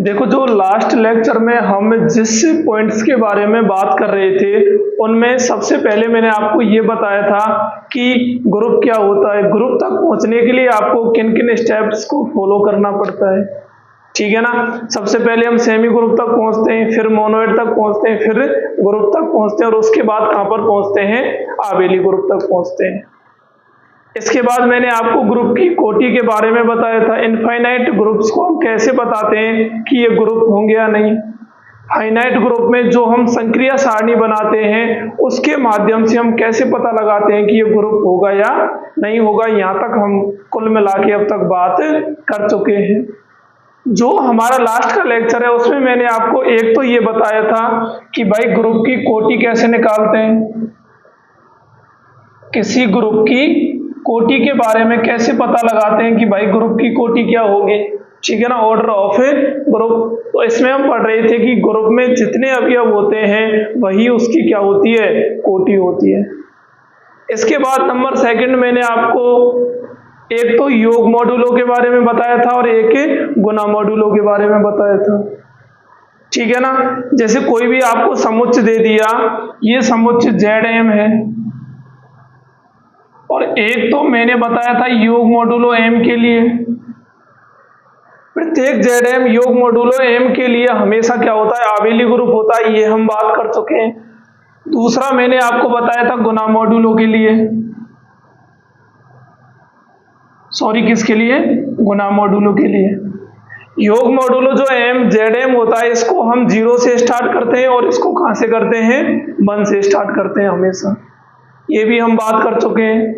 देखो, जो last lecture में हम जिस पॉइंट्स के बारे में बात कर रहे थे उनमें सबसे पहले मैंने आपको ये बताया था कि ग्रुप क्या होता है। ग्रुप तक पहुंचने के लिए आपको किन किन स्टेप्स को फॉलो करना पड़ता है, ठीक है ना। सबसे पहले हम सेमी ग्रुप तक पहुंचते हैं, फिर मोनोइड तक पहुंचते हैं, फिर ग्रुप तक पहुंचते हैं और उसके बाद कहां पर पहुंचते हैं, आबेली ग्रुप तक पहुंचते हैं। इसके बाद मैंने आपको ग्रुप की कोटि के बारे में बताया था। इनफाइनाइट ग्रुप्स को हम कैसे बताते हैं कि ये ग्रुप होंगे या नहीं। फाइनाइट ग्रुप में जो हम संक्रिया सारणी बनाते हैं उसके माध्यम से हम कैसे पता लगाते हैं कि ये ग्रुप होगा या नहीं होगा। यहाँ तक हम कुल मिला के अब तक बात कर चुके हैं। जो हमारा लास्ट का लेक्चर है उसमें मैंने आपको एक तो ये बताया था कि भाई ग्रुप की कोटि कैसे निकालते हैं, किसी ग्रुप की कोटि के बारे में कैसे पता लगाते हैं कि भाई ग्रुप की कोटि क्या होगी, ठीक है ना। ऑर्डर ऑफ ग्रुप, तो इसमें हम पढ़ रहे थे कि ग्रुप में जितने अवयव होते हैं वही उसकी क्या होती है, कोटि होती है। इसके बाद नंबर सेकंड मैंने आपको एक तो योग मॉड्यूलों के बारे में बताया था और एक गुना मॉड्यूलों के बारे में बताया था, ठीक है ना। जैसे कोई भी आपको समुच्चय दे दिया, ये समुच्चय ZM है और एक तो मैंने बताया था योग मॉड्यूलो M के लिए। प्रत्येक ZM योग मॉड्यूलो M के लिए हमेशा क्या होता है, आबेली ग्रुप होता है, ये हम बात कर चुके हैं। दूसरा मैंने आपको बताया था गुना मॉड्यूलो के लिए, किसके लिए, गुना मॉड्यूलो के लिए। योग मॉड्यूलो जो ZM होता है इसको हम 0 से स्टार्ट करते हैं और इसको कहां से करते हैं, 1 से स्टार्ट करते हैं हमेशा, ये भी हम बात कर चुके हैं।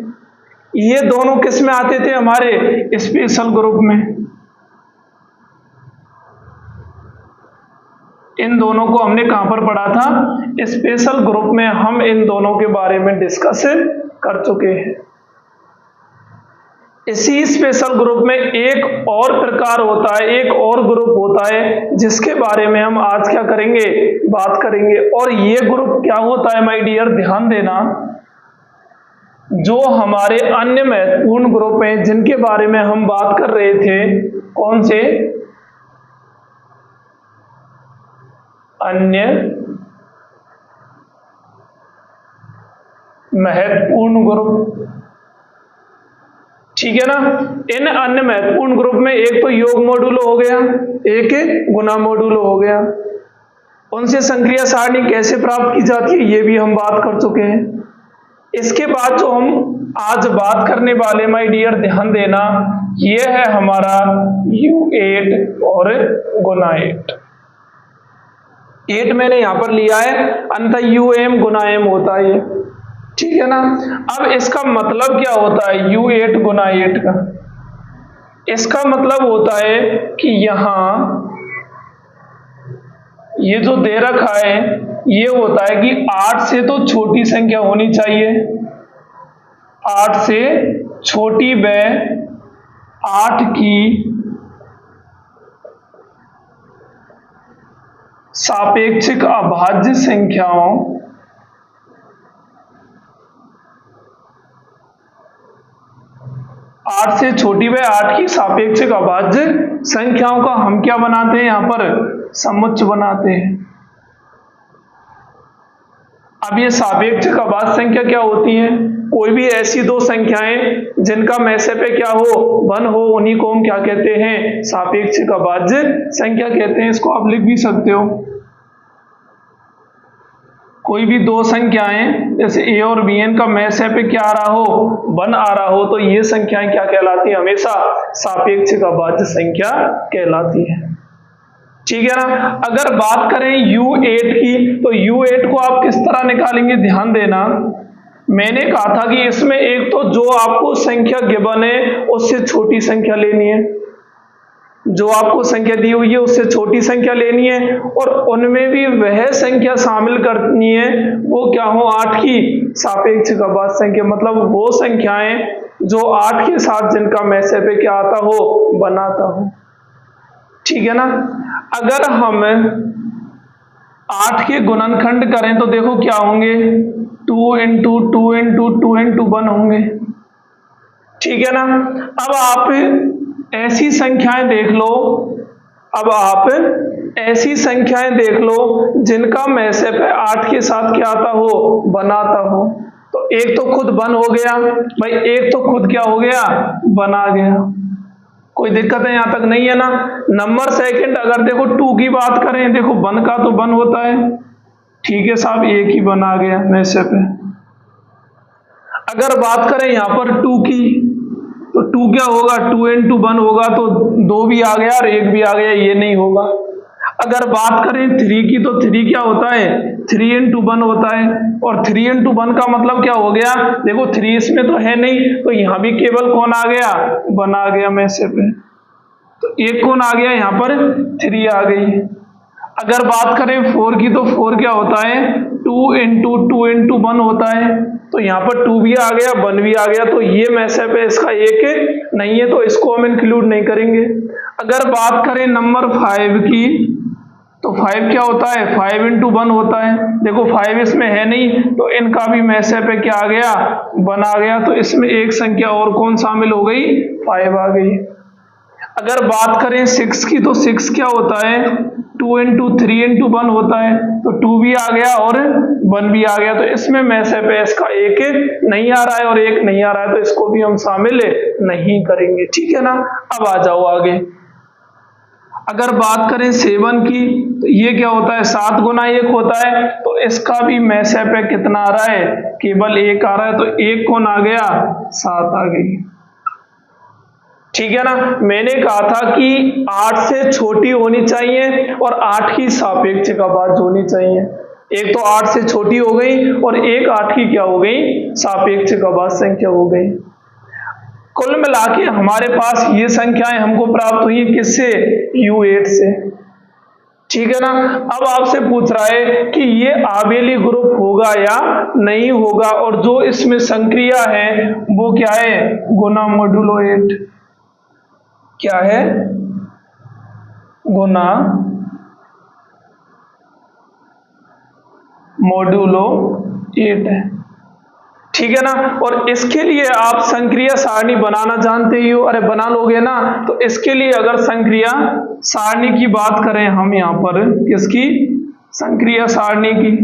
ये दोनों किस में आते थे, हमारे स्पेशल ग्रुप में। इन दोनों को हमने कहां पर पढ़ा था, स्पेशल ग्रुप में हम इन दोनों के बारे में डिस्कस कर चुके हैं। इसी स्पेशल ग्रुप में एक और प्रकार होता है, एक और ग्रुप होता है जिसके बारे में हम आज क्या करेंगे, बात करेंगे। और ये ग्रुप क्या होता है माय डियर, ध्यान देना, जो हमारे अन्य महत्वपूर्ण ग्रुप हैं जिनके बारे में हम बात कर रहे थे, कौन से, अन्य महत्वपूर्ण ग्रुप, ठीक है ना। इन अन्य महत्वपूर्ण ग्रुप में एक तो योग मॉड्यूलो हो गया, एक गुना मॉड्यूलो हो गया। उनसे संक्रिया सारणी कैसे प्राप्त की जाती है ये भी हम बात कर चुके हैं। इसके बाद जो हम आज बात करने वाले माय डियर, ध्यान देना, ये है हमारा U8 और गुना 8। 8 मैंने यहां पर लिया है, अंततः UM गुना M होता है ये, ठीक है ना। अब इसका मतलब क्या होता है U8 गुना 8 का, इसका मतलब होता है कि यहां ये जो दे रखा है ये होता है कि 8 से तो छोटी संख्या होनी चाहिए, 8 से छोटी व 8 की सापेक्षिक अभाज्य संख्याओं, 8 से छोटी व 8 की सापेक्षिक अभाज्य संख्याओं का हम क्या बनाते हैं, यहां पर समुच्चय बनाते हैं। अब ये सापेक्षिक अभाज्य संख्या क्या होती है, कोई भी ऐसी दो संख्याएं जिनका मैसे पे क्या हो, 1 हो, उन्हीं को हम क्या कहते हैं, सापेक्षिक अभाज्य संख्या कहते हैं। इसको आप लिख भी सकते हो, कोई भी दो संख्याएं जैसे A और BN का मैसे पे क्या आ रहा हो, 1 आ रहा हो, तो ये संख्याएं क्या कहलाती है, हमेशा सापेक्षिक अभाज्य संख्या कहलाती है, ठीक है ना। अगर बात करें U8 की, तो U8 को आप किस तरह निकालेंगे, ध्यान देना। मैंने कहा था कि इसमें एक तो जो आपको संख्या गिवन है उससे छोटी संख्या लेनी है, जो आपको संख्या दी हुई है उससे छोटी संख्या लेनी है, और उनमें भी वह संख्या शामिल करनी है वो क्या हो, 8 की सापेक्षिक अभाज्य संख्या, मतलब वो संख्याएं जो 8 के साथ जिनका मैसे पे क्या आता हो, बनाता हो, ठीक है ना। अगर हम 8 के गुणनखंड करें तो देखो क्या होंगे, 2 into 2 into 2 into 1 होंगे, ठीक है ना। अब आप ऐसी संख्याएं देख लो, अब आप ऐसी संख्याएं देख लो जिनका मैसेप 8 के साथ क्या आता हो, बनाता हो। तो एक तो खुद बन हो गया भाई, एक तो खुद क्या हो गया, बना गया। कोई दिक्कत है यहां तक, नहीं है ना। नंबर सेकंड अगर देखो 2 की बात करें, देखो बन का तो बन होता है, ठीक है साहब, एक ही बन आ गया मैसेप है। अगर बात करें यहां पर 2 की, तो 2 क्या होगा, 2 into 1 होगा, तो 2 भी आ गया और 1 भी आ गया, ये नहीं होगा। अगर बात करें 3 की, तो 3 क्या होता है, 3 into 1 होता है, और 3 into 1 का मतलब क्या हो गया, देखो 3 इसमें तो है नहीं, तो यहां भी केवल कौन आ गया, 1 आ गया मैसेप है। तो एक कौन आ गया, यहां पर 3 आ गई। अगर बात करें 4 की, तो 4 क्या होता है, 2 into 1 होता है, तो यहाँ पर 2 भी आ गया, 1 भी आ गया, तो ये मैसेप है, इसका एक नहीं है, तो इसको हम इंक्लूड नहीं करेंगे। अगर बात करें नंबर 5 की, तो 5 क्या होता है, 5 into 1 होता है, देखो 5 इसमें है नहीं, तो इनका भी मैसेप है, क्या आ गया, 1 आ गया, तो इसमें एक संख्या और कौन शामिल हो गई, 5 आ गई। अगर बात करें 6 की, तो 6 क्या होता है, 2 into 3 into 1 होता है, तो 2 भी आ गया और 1 भी आ गया, तो इसमें मैसेप है, इसका एक नहीं आ रहा है और एक नहीं आ रहा है, तो इसको भी हम शामिल नहीं करेंगे, ठीक है ना। अब आ जाओ आगे। अगर बात करें 7 की, तो ये क्या होता है, 7 गुना 1 होता है, तो इसका भी मैसेप है, कितना आ रहा है, केवल 1 आ रहा है, तो 1 कौन आ गया, 7 आ गई, ठीक है ना। मैंने कहा था कि 8 से छोटी होनी चाहिए और 8 की सापेक्ष का बात होनी चाहिए। एक तो 8 से छोटी हो गई और एक 8 की क्या हो गई, सापेक्ष का बात संख्या हो गई। कुल मिला के हमारे पास ये संख्याएं हमको प्राप्त हुई किससे, U8 से, ठीक है ना। अब आपसे पूछ रहा है कि ये आबेली ग्रुप होगा या नहीं होगा, और जो इसमें संक्रिया है वो क्या है, गुना मॉड्यूलो 8, क्या है, गुना मॉड्यूलो 8 है, ठीक है ना। और इसके लिए आप संक्रिया सारणी बनाना जानते ही हो, अरे बना लोगे ना। तो इसके लिए अगर संक्रिया सारणी की बात करें हम यहाँ पर, किसकी, संक्रिया सारणी की,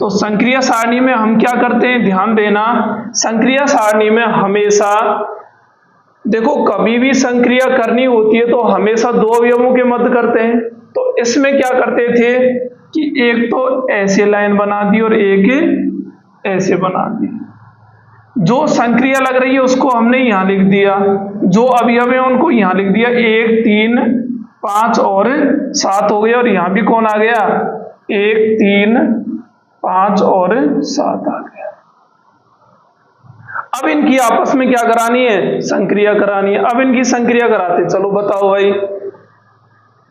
तो संक्रिया सारणी में हम क्या करते हैं, ध्यान देना, संक्रिया सारणी में हमेशा देखो कभी भी संक्रिया करनी होती है तो हमेशा 2 अवयवों के मध्य करते हैं। तो इसमें क्या करते थे कि एक तो ऐसे लाइन बना दी और एक ऐसे बना दी, जो संक्रिया लग रही है उसको हमने यहां लिख दिया, जो अवयव है उनको यहां लिख दिया, 1 3 5 और 7 हो गया, और यहां भी कौन आ गया, 1 3 5 और 7 आ गया। अब इनकी आपस में क्या करानी है, संक्रिया करानी है। अब इनकी संक्रिया कराते, चलो बताओ भाई,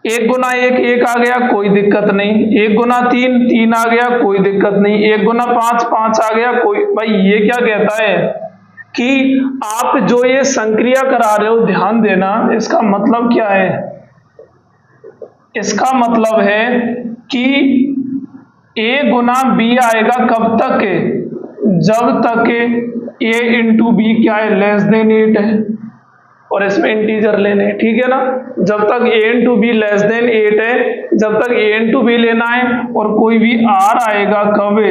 1 गुना 1 1 आ गया, कोई दिक्कत नहीं, 1 गुना 3 3 आ गया, कोई दिक्कत नहीं, 1 गुना 5 5 आ गया, कोई, भाई ये क्या कहता है कि आप जो ये संक्रिया करा रहे हो, ध्यान देना, इसका मतलब क्या है, इसका मतलब है कि A गुना B आएगा कब तक, जब तक A इंटू बी क्या है, लेस देन 8 है, और इसमें इंटीजर लेने, ठीक है ना। जब तक A into B less then 8 है, जब तक A इंटू बी लेना है, और कोई भी R आएगा कब,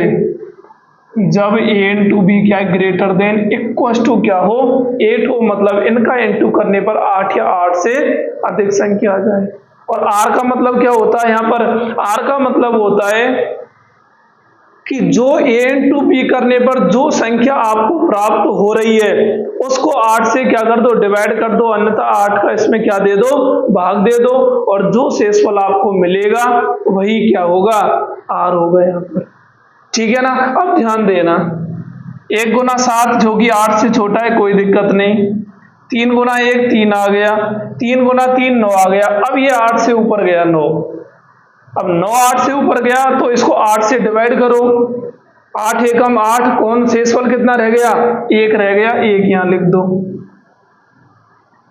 जब A इंटू बी क्या है, ग्रेटर देन इक्वल टू क्या हो, 8 हो, मतलब इनका इंटू करने पर 8 या 8 से अधिक संख्या आ जाए। और R का मतलब क्या होता है, यहाँ पर R का मतलब होता है कि जो A इंटू बी करने पर जो संख्या आपको प्राप्त हो रही है उसको 8 से क्या कर दो, डिवाइड कर दो, अन्यथा 8 का इसमें क्या दे दो, भाग दे दो, और जो शेषफल आपको मिलेगा वही क्या होगा, R होगा यहाँ पर, ठीक है ना। अब ध्यान देना, 1 गुना 7 जो कि 8 से छोटा है, कोई दिक्कत नहीं, 3 गुना 1 3 आ गया, 3 गुना 3 9 आ गया। अब ये 8 से ऊपर गया 9, अब 9 8 से ऊपर गया तो इसको 8 से डिवाइड करो, 8 एकम 8, कौन शेषफल कितना रह गया, 1 रह गया, 1 यहां लिख दो,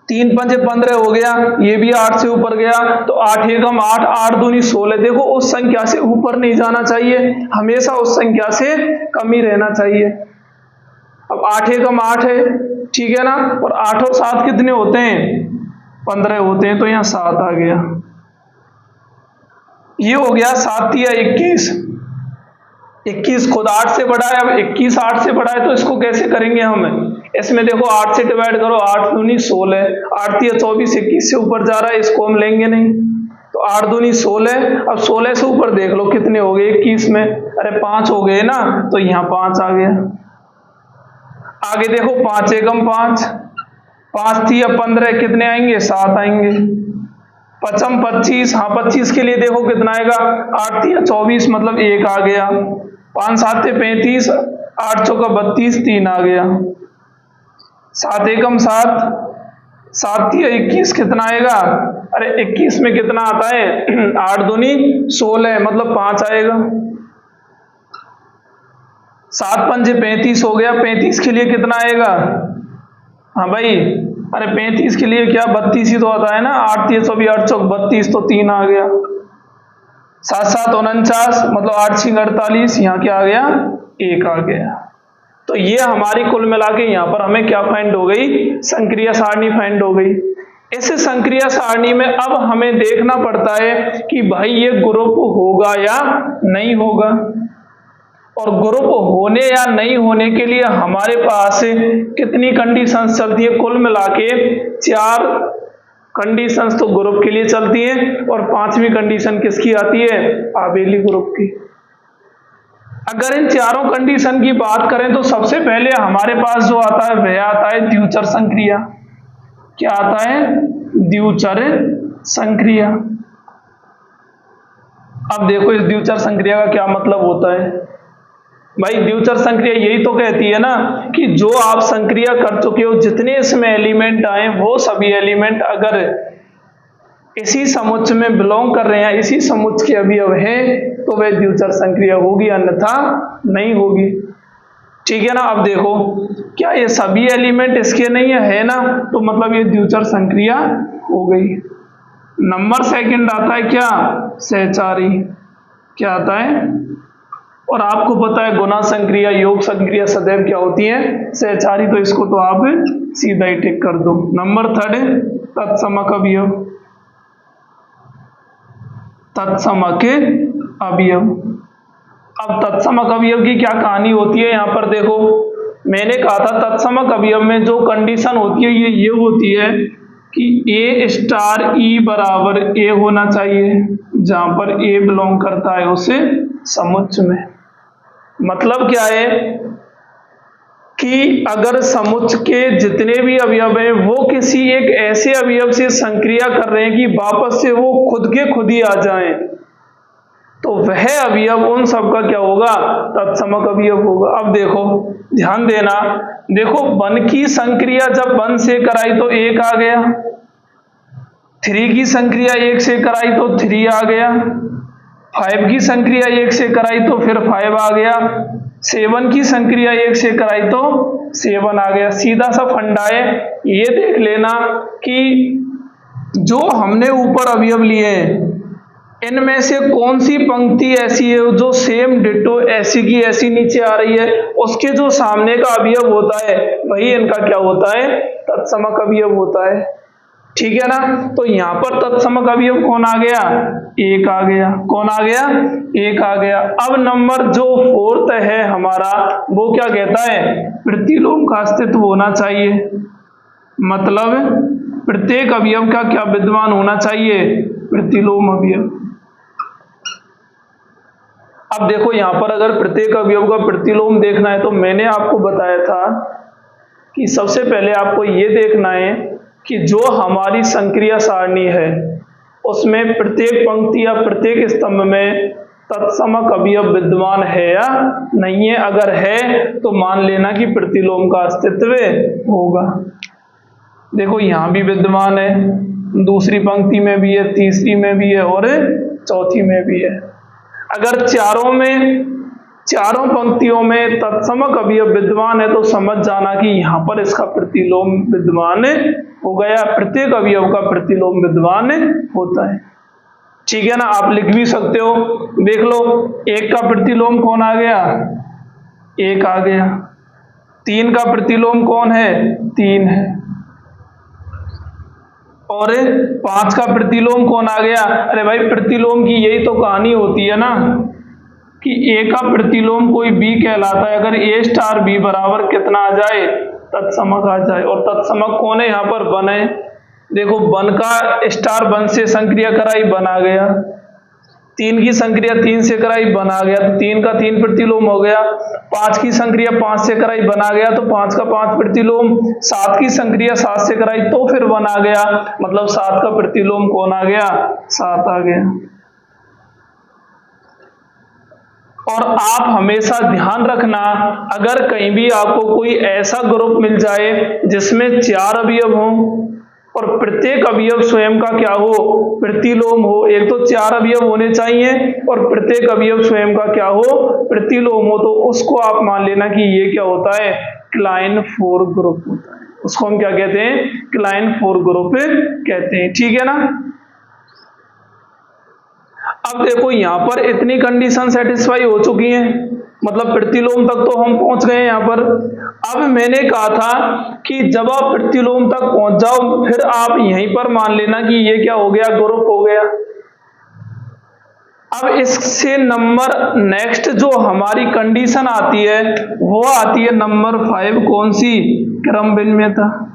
3 पंजे 15 हो गया, ये भी 8 से ऊपर गया, तो 8 एकम 8, 8 दूनी 16। देखो उस संख्या से ऊपर नहीं जाना चाहिए, हमेशा उस संख्या से कम ही रहना चाहिए। अब 8 एकम 8 है, ठीक है ना, और 8 और 7 कितने होते हैं, 15 होते हैं, तो यहाँ 7 आ गया। ये हो गया 7 या 21, 21 खुद 8 से बड़ा है। अब 21 8 से बड़ा है तो इसको कैसे करेंगे हम? इसमें देखो 8 से डिवाइड करो, 8 दूनी 16, 8 या 24, 21 से ऊपर जा रहा है, इसको हम लेंगे नहीं। तो 8 दूनी 16, अब 16 से ऊपर देख लो कितने हो गए 21 में, अरे 5 हो गए ना, तो यहाँ 5 आ गया। आगे देखो 5 एकम 5, 5 थी अब 15, कितने आएंगे? 7 आएंगे। 5 25, हाँ 25 के लिए देखो कितना आएगा? 8 थी 24, मतलब 1 आ गया। 5 7 थे 35, 8 चौका 32, 3 आ गया। 7 एकम 7, 7 थी 21, कितना आएगा? अरे 21 में कितना आता है? 8 दूनी 16, मतलब 5 आएगा। 7 पंजे 35 हो गया, 35 के लिए कितना आएगा? हाँ भाई, अरे 35 के लिए क्या 32 ही तो आता है ना, 8 3 24, 8 चौक 32, तो 3 आ गया। 7 7 49, मतलब 8 6 48, यहाँ क्या आ गया? 1 आ गया। तो ये हमारी कुल मिला के यहाँ पर हमें क्या फाइंड हो गई? संक्रिया सारणी फाइंड हो गई। इस संक्रिया सारणी में अब हमें देखना पड़ता है कि भाई ये ग्रुप होगा या नहीं होगा, और ग्रुप होने या नहीं होने के लिए हमारे पास कितनी कंडीशंस चलती है? कुल मिला के 4 कंडीशंस तो ग्रुप के लिए चलती है, और 5वीं कंडीशन किसकी आती है? आबेली ग्रुप की। अगर इन चारों कंडीशन की बात करें तो सबसे पहले हमारे पास जो आता है वह आता है द्विचर संक्रिया। क्या आता है? द्विचर संक्रिया। अब देखो इस द्विचर संक्रिया का क्या मतलब होता है। भाई द्विचर संक्रिया यही तो कहती है ना कि जो आप संक्रिया कर चुके हो, जितने इसमें एलिमेंट आए वो सभी एलिमेंट अगर इसी समुच्चय में बिलोंग कर रहे हैं, इसी समुच्चय के अवयव हैं, तो वह द्विचर संक्रिया होगी, अन्यथा नहीं होगी। ठीक है ना। अब देखो क्या ये सभी एलिमेंट इसके नहीं है ना, तो मतलब ये द्विचर संक्रिया हो गई। नंबर सेकंड आता है क्या? सहचारी। क्या आता है? और आपको पता है गुना संक्रिया, योग संक्रिया सदैव क्या होती है? सहचारी। तो इसको तो आप सीधा ही टिक कर दो। नंबर थर्ड तत्समक अवयव। तत्समक अवयव। अब तत्समक अवयव की क्या कहानी होती है? यहाँ पर देखो मैंने कहा था तत्समक अवयव में जो कंडीशन होती है ये होती है कि ए स्टार ई बराबर ए होना चाहिए, जहां पर ए बिलोंग करता है उसे समुच्चय में। मतलब क्या है कि अगर समुच्चय के जितने भी अवयव हैं वो किसी एक ऐसे अवयव से संक्रिया कर रहे हैं कि वापस से वो खुद के खुद ही आ जाएं, तो वह अवयव उन सब का क्या होगा? तत्समक अवयव होगा। अब देखो ध्यान देना, देखो 1 की संक्रिया जब 1 से कराई तो 1 आ गया, 3 की संक्रिया 1 से कराई तो 3 आ गया, 5 की संक्रिया 1 से कराई तो फिर 5 आ गया, 7 की संक्रिया 1 से कराई तो 7 आ गया। सीधा सा फंडा है, ये देख लेना कि जो हमने ऊपर अवयव लिए हैं इनमें से कौन सी पंक्ति ऐसी है जो सेम डिटो ऐसी की ऐसी नीचे आ रही है, उसके जो सामने का अवयव होता है वही इनका क्या होता है? तत्समक अवयव होता है। ठीक है ना। तो यहाँ पर तत्समक अवयव कौन आ गया? 1 आ गया। कौन आ गया? 1 आ गया। अब नंबर जो 4th है हमारा वो क्या कहता है? प्रतिलोम का अस्तित्व होना चाहिए। मतलब प्रत्येक अवयव का क्या विद्यमान होना चाहिए? प्रतिलोम अवयव। अब देखो यहाँ पर अगर प्रत्येक अवयव का प्रतिलोम देखना है तो मैंने आपको बताया था कि सबसे पहले आपको ये देखना है कि जो हमारी संक्रिया सारणी है उसमें प्रत्येक पंक्ति या प्रत्येक स्तंभ में तत्समक अवयव विद्यमान है या नहीं है। अगर है तो मान लेना कि प्रतिलोम का अस्तित्व होगा। देखो यहाँ भी विद्यमान है, दूसरी पंक्ति में भी है, तीसरी में भी है और चौथी में भी है। अगर चारों पंक्तियों में तत्समक अवयव विद्यमान है तो समझ जाना कि यहाँ पर इसका प्रतिलोम विद्यमान हो गया। प्रत्येक अवयव का प्रतिलोम विद्यमान होता है। ठीक है ना। आप लिख भी सकते हो, देख लो 1 का प्रतिलोम कौन आ गया? 1 आ गया। 3 का प्रतिलोम कौन है? 3 है। और 5 का प्रतिलोम कौन आ गया? अरे भाई प्रतिलोम की यही तो कहानी होती है ना कि ए का प्रतिलोम कोई बी कहलाता है। अगर ए स्टार बी बराबर कितना आ जाए? तत्समक आ जाए। और तत्समक कौन है यहाँ पर? वन है। देखो वन का स्टार वन से संक्रिया कराई, वन आ गया। 3 की संक्रिया 3 से कराई, वन आ गया, तो 3 का 3 प्रतिलोम हो गया। 5 की संक्रिया 5 से कराई, वन आ गया, तो 5 का 5 प्रतिलोम। 7 की संक्रिया 7 से कराई तो फिर वन आ गया, मतलब 7 का प्रतिलोम कौन आ गया? 7 आ गया। और आप हमेशा ध्यान रखना, अगर कहीं भी आपको कोई ऐसा ग्रुप मिल जाए जिसमें 4 अवयव हों और प्रत्येक अवयव स्वयं का क्या हो? प्रतिलोम हो। एक तो 4 अवयव होने चाहिए और प्रत्येक अवयव स्वयं का क्या हो? प्रतिलोम हो, तो उसको आप मान लेना कि ये क्या होता है? क्लाइन 4 ग्रुप होता है। उसको हम क्या कहते हैं? क्लाइन 4 ग्रुप कहते हैं। ठीक है ना? अब देखो यहां पर इतनी कंडीशन सेटिस्फाई हो चुकी हैं, मतलब प्रतिलोम तक तो हम पहुंच गए यहां पर। अब मैंने कहा था कि जब आप प्रतिलोम तक पहुंच जाओ फिर आप यहीं पर मान लेना कि ये क्या हो गया? ग्रुप हो गया। अब इससे नंबर नेक्स्ट जो हमारी कंडीशन आती है वो आती है नंबर 5। कौन सी? क्रम भिन्नता।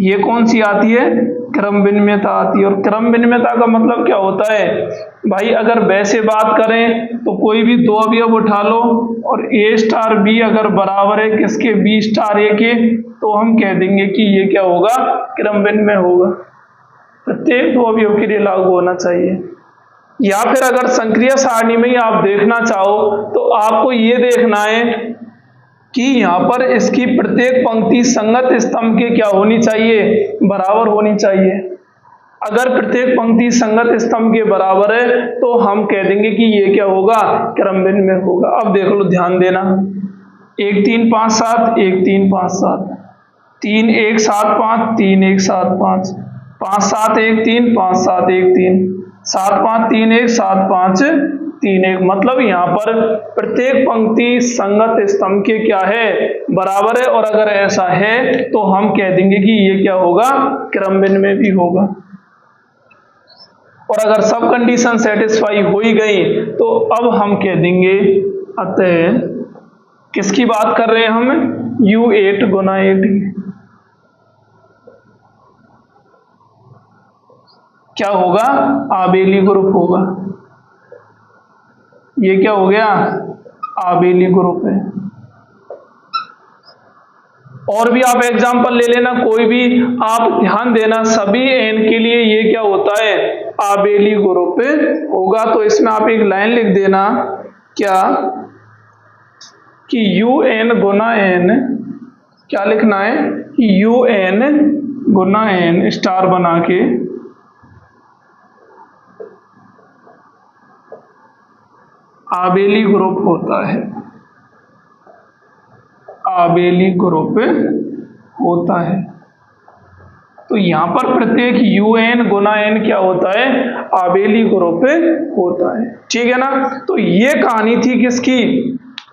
ये कौन सी आती है? क्रम विनिमयता आती है। और क्रम विनिमयता का मतलब क्या होता है? भाई अगर वैसे बात करें तो कोई भी 2 अवयव उठा लो और ए स्टार बी अगर बराबर है किसके? बी स्टार ए के, तो हम कह देंगे कि ये क्या होगा? क्रम विनिमय होगा। प्रत्येक 2 अवयव के लिए लागू होना चाहिए। या फिर अगर संक्रिया सारणी में ही आप देखना चाहो तो आपको ये देखना है कि यहाँ पर इसकी प्रत्येक पंक्ति संगत स्तंभ के क्या होनी चाहिए? बराबर होनी चाहिए। अगर प्रत्येक पंक्ति संगत स्तंभ के बराबर है तो हम कह देंगे कि ये क्या होगा? क्रम विनिमय होगा। अब देख लो, ध्यान देना, 1 3 5 7, 1 3 5 7, 3 1 7 5, 3 1 7 5, 5 7 1 3, 5 7 1 3, 7 5 3 1 7 5 3 1। मतलब यहाँ पर प्रत्येक पंक्ति संगत स्तंभ के क्या है? बराबर है। और अगर ऐसा है तो हम कह देंगे कि ये क्या होगा? क्रम विनिमय भी होगा। और अगर सब कंडीशन सेटिस्फाई हो ही गई तो अब हम कह देंगे, अतः किसकी बात कर रहे हैं हम? U8 गुना 8। क्या होगा? आबेली ग्रुप होगा। ये क्या हो गया? आबेली ग्रुप है। और भी आप एग्जांपल ले लेना, कोई भी आप ध्यान देना, सभी एन के लिए ये क्या होता है? आबेली ग्रुप होगा। तो इसमें आप एक लाइन लिख देना, क्या? कि UN गुना एन, क्या लिखना है? कि UN गुना एन स्टार बना के आबेली ग्रुप होता है। आबेली ग्रुप होता है। तो यहां पर प्रत्येक UN गुना एन क्या होता है? आबेली ग्रुप होता है। ठीक है ना? तो ये कहानी थी किसकी?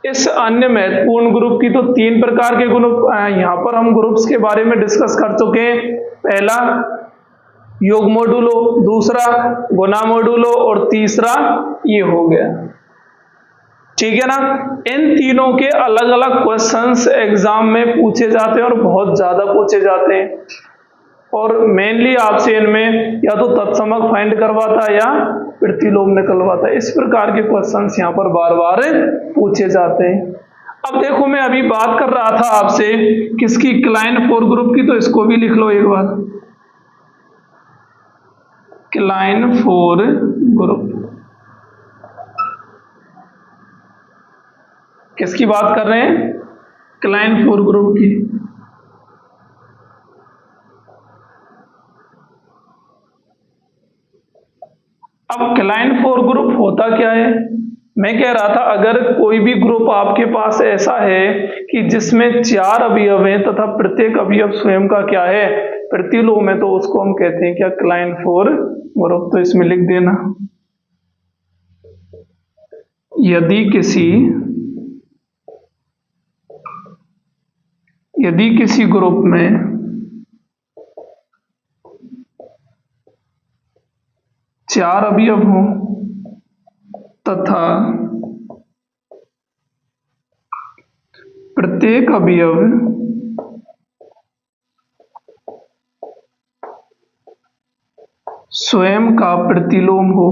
इस अन्य महत्वपूर्ण ग्रुप की। तो 3 प्रकार के ग्रुप यहां पर हम ग्रुप्स के बारे में डिस्कस कर चुके हैं। पहला योग मॉड्यूलो, दूसरा गुना मॉड्यूलो और तीसरा ये हो गया। ठीक है ना? इन तीनों के अलग अलग क्वेश्चंस एग्जाम में पूछे जाते हैं और बहुत ज्यादा पूछे जाते हैं। और मेनली आपसे इनमें या तो तत्समक फाइंड करवाता है या प्रतिलोम निकलवाता है। इस प्रकार के क्वेश्चंस यहाँ पर बार बार पूछे जाते हैं। अब देखो, मैं अभी बात कर रहा था आपसे किसकी? क्लाइन 4 ग्रुप की। तो इसको भी लिख लो एक बार, क्लाइन 4 ग्रुप। किसकी बात कर रहे हैं? क्लाइन 4 ग्रुप की। अब क्लाइन 4 ग्रुप होता क्या है? मैं कह रहा था अगर कोई भी ग्रुप आपके पास ऐसा है कि जिसमें 4 अवयव हैं तथा प्रत्येक अवयव स्वयं का क्या है? प्रतिलोम है, तो उसको हम कहते हैं क्या? Klein 4 group. तो इसमें लिख देना, यदि किसी ग्रुप में चार अवयव हों तथा प्रत्येक अवयव स्वयं का प्रतिलोम हो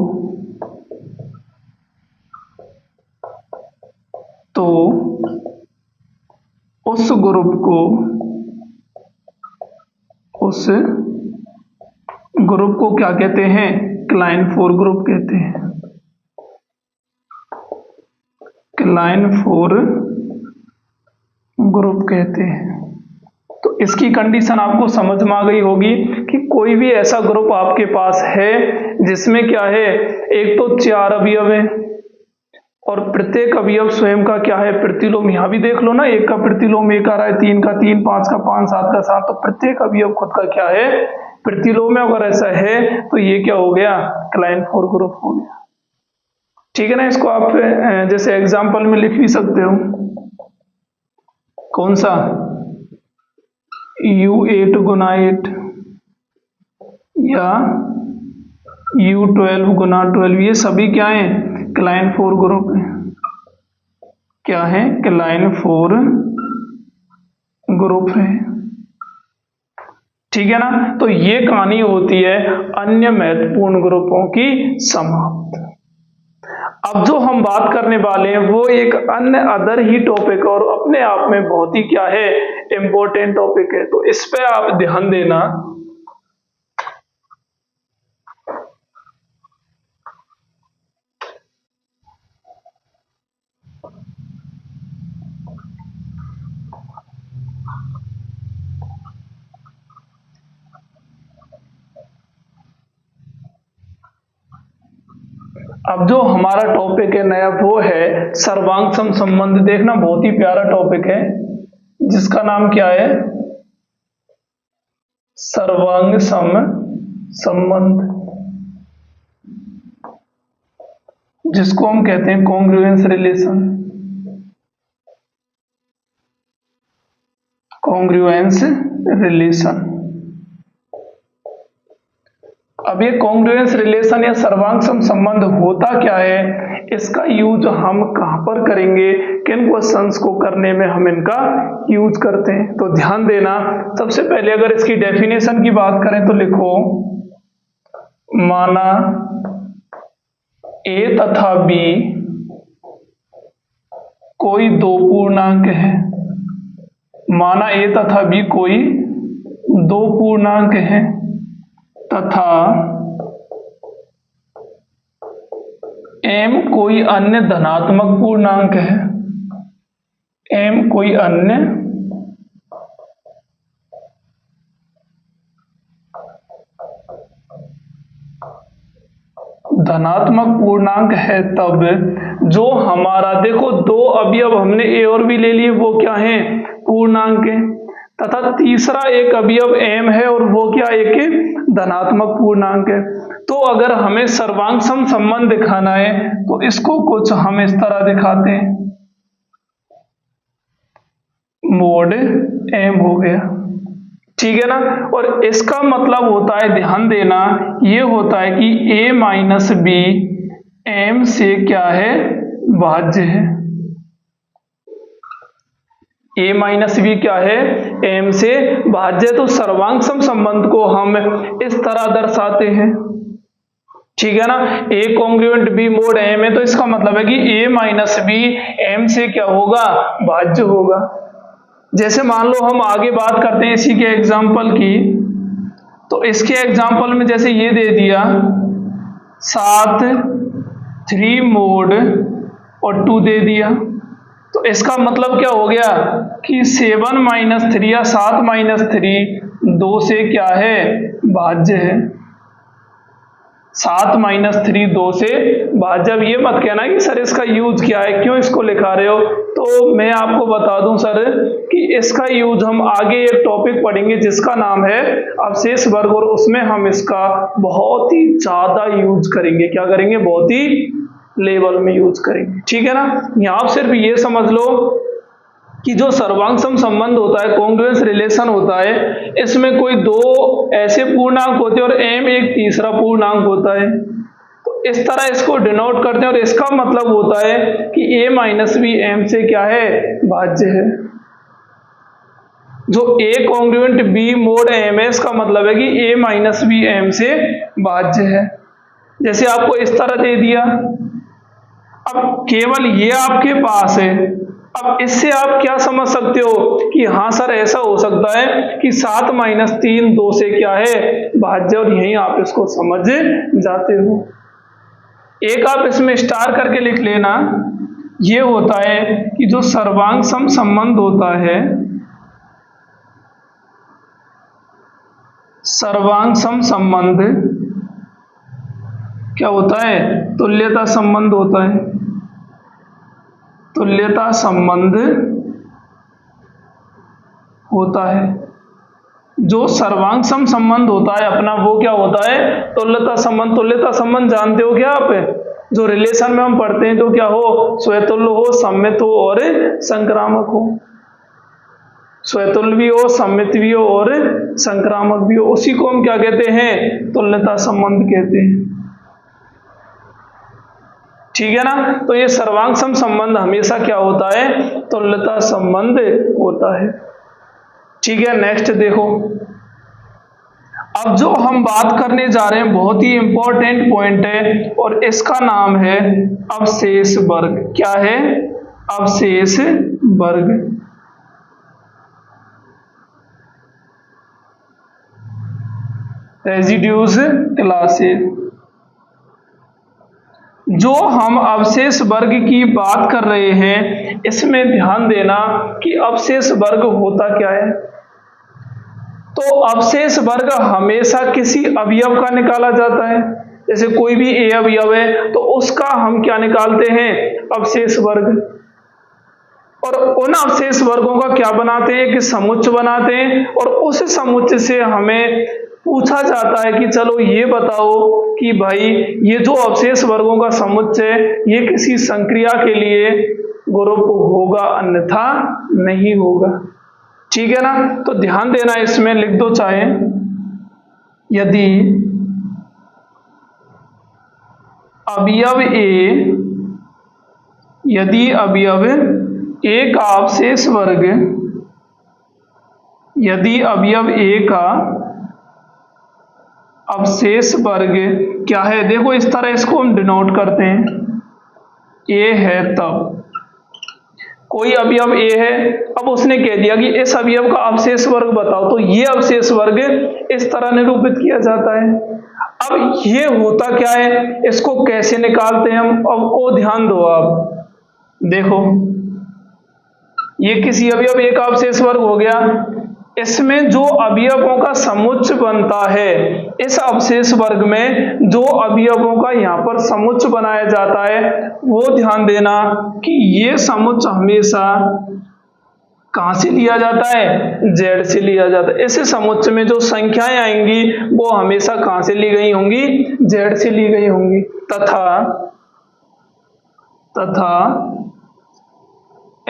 तो उस ग्रुप को क्या कहते हैं? क्लाइनफोर ग्रुप कहते हैं। क्लाइनफोर ग्रुप कहते हैं। तो इसकी कंडीशन आपको समझ में आ गई होगी कि कोई भी ऐसा ग्रुप आपके पास है जिसमें क्या है, एक तो चार अवयव है और प्रत्येक अवयव स्वयं का क्या है? प्रतिलोम। यहां भी देख लो ना, एक का प्रतिलोम एक आ रहा है, तीन का तीन, पांच का पांच, सात का सात, तो प्रत्येक अवयव खुद का क्या है? प्रतिलोम है। अगर ऐसा है तो ये क्या हो गया? क्लाइनफोर ग्रुप हो गया। ठीक है ना। इसको आप जैसे एग्जाम्पल में लिख भी सकते हो। कौन सा? U8 गुना 8 या U12 गुना 12, ये सभी क्या है? क्लाइनफोर ग्रुप है। क्या है? क्लाइनफोर ग्रुप है। ठीक है ना। तो ये कहानी होती है अन्य महत्वपूर्ण ग्रुपों की समाप्त। अब जो हम बात करने वाले हैं वो एक अन्य अदर ही टॉपिक और अपने आप में बहुत ही क्या है? इंपॉर्टेंट टॉपिक है। तो इस पे आप ध्यान देना। अब जो हमारा टॉपिक है नया वो है सर्वांग सम संबंध। देखना बहुत ही प्यारा टॉपिक है जिसका नाम क्या है? सर्वांग सम संबंध, जिसको हम कहते हैं कॉन्ग्रुएंस रिलेशन। Congruence relation. अब ये कॉन्ग्रुएंस रिलेशन या सर्वांग सम संबंध होता क्या है, इसका यूज हम कहां पर करेंगे, किन क्वेश्चंस को करने में हम इनका यूज करते हैं? तो ध्यान देना। सबसे पहले अगर इसकी डेफिनेशन की बात करें तो लिखो, माना ए तथा बी कोई दो पूर्णांक है। माना ए तथा बी कोई दो पूर्णांक है तथा m कोई अन्य धनात्मक पूर्णांक है। m कोई अन्य धनात्मक पूर्णांक है, तब जो हमारा देखो दो अवयव हमने a और b ले लिए वो क्या है? पूर्णांक है। तथा तीसरा एक अवयव m है और वो क्या? एक धनात्मक पूर्णांक है। तो अगर हमें सर्वांग सम संबंध दिखाना है तो इसको कुछ हम इस तरह दिखाते हैं, मोड m हो गया। ठीक है ना। और इसका मतलब होता है, ध्यान देना, ये होता है कि a माइनस बी m से क्या है? भाज्य है। a माइनस बी क्या है? m से भाज्य। तो सर्वांग सम संबंध को हम इस तरह दर्शाते हैं। ठीक है ना। a congruent b mode m है, तो इसका मतलब है कि a माइनस बी m से क्या होगा? भाज्य होगा। जैसे मान लो हम आगे बात करते हैं इसी के एग्जाम्पल की, तो इसके एग्जाम्पल में जैसे ये दे दिया 7 3 मोड और 2 दे दिया, तो इसका मतलब क्या हो गया कि 7 माइनस 3 या 7 माइनस 3 2 से क्या है? भाज्य है। 7 माइनस 3 2 से भाज्य। अब ये मत कहना कि सर इसका यूज क्या है, क्यों इसको लिखा रहे हो, तो मैं आपको बता दूं सर कि इसका यूज हम आगे एक टॉपिक पढ़ेंगे जिसका नाम है अवशेष वर्ग, और उसमें हम इसका बहुत ही ज्यादा यूज करेंगे। क्या करेंगे? बहुत ही लेवल में यूज करेंगे। ठीक है ना। यहां आप सिर्फ ये समझ लो कि जो सर्वांग सम संबंध होता है, कॉन्ग्रुएंस रिलेशन होता है, इसमें कोई दो ऐसे पूर्णांक होते हैं और m एक तीसरा पूर्णांक होता है। तो इस तरह इसको डिनोट करते हैं और इसका मतलब होता है कि a माइनस बी m से क्या है, भाज्य है। जो a congruent b mode m है, इसका मतलब है कि a माइनस बी m से भाज्य है। जैसे आपको इस तरह दे दिया, अब केवल ये आपके पास है। अब इससे आप क्या समझ सकते हो कि हाँ सर ऐसा हो सकता है कि 7 माइनस 3 2 से क्या है, भाज्य, और यहीं आप इसको समझ जाते हो। एक आप इसमें स्टार करके लिख लेना, ये होता है कि जो सर्वांग सम संबंध होता है, सर्वांग सम संबंध क्या होता है, तुल्यता संबंध होता है। तुल्यता संबंध होता है। जो सर्वांग सम संबंध होता है अपना, वो क्या होता है, तुल्यता संबंध। तुल्यता संबंध जानते हो क्या आप, जो रिलेशन में हम पढ़ते हैं, तो क्या हो, स्वतुल्य हो, सममित हो और संक्रामक हो। स्वतुल्य भी हो, सममित भी हो और संक्रामक भी हो, उसी को हम क्या कहते हैं, तुल्यता संबंध कहते हैं। ठीक है ना। तो ये सर्वांग सम संबंध हमेशा क्या होता है, तुल्यता संबंध होता है। ठीक है, नेक्स्ट देखो। अब जो हम बात करने जा रहे हैं बहुत ही इंपॉर्टेंट पॉइंट है, और इसका नाम है अवशेष वर्ग। क्या है, अवशेष वर्ग। Residues classes. जो हम अवशेष वर्ग की बात कर रहे हैं, इसमें ध्यान देना कि अवशेष वर्ग होता क्या है। तो अवशेष वर्ग हमेशा किसी अवयव का निकाला जाता है। जैसे कोई भी ए अवयव है तो उसका हम क्या निकालते हैं, अवशेष वर्ग। और उन अवशेष वर्गों का क्या बनाते हैं, कि समुच्चय बनाते हैं, और उस समुच्चय से हमें पूछा जाता है कि चलो ये बताओ कि भाई ये जो अवशेष वर्गों का समुच्चय है, ये किसी संक्रिया के लिए ग्रुप होगा, अन्यथा नहीं होगा। ठीक है ना। तो ध्यान देना, इसमें लिख दो चाहे, यदि अवयव ए, यदि अवयव ए का अवशेष वर्ग, यदि अवयव ए का अवशेष वर्ग क्या है, देखो इस तरह इसको हम डिनोट करते हैं, ए है तब कोई अवयव ए है। अब उसने कह दिया कि इस अवयव का अवशेष वर्ग बताओ, तो ये अवशेष वर्ग इस तरह निरूपित किया जाता है। अब ये होता क्या है, इसको कैसे निकालते हैं हम, अब वो ध्यान दो आप। देखो ये किसी अवयव ए का अवशेष वर्ग हो गया, इसमें जो अवयवों का समुच्चय बनता है, इस अवशेष वर्ग में जो अवयवों का यहाँ पर समुच्चय बनाया जाता है, वो ध्यान देना कि ये समुच्चय हमेशा कहाँ से लिया जाता है, जेड से लिया जाता है। इस समुच्चय में जो संख्याएं आएंगी वो हमेशा कहाँ से ली गई होंगी, जेड से ली गई होंगी। तथा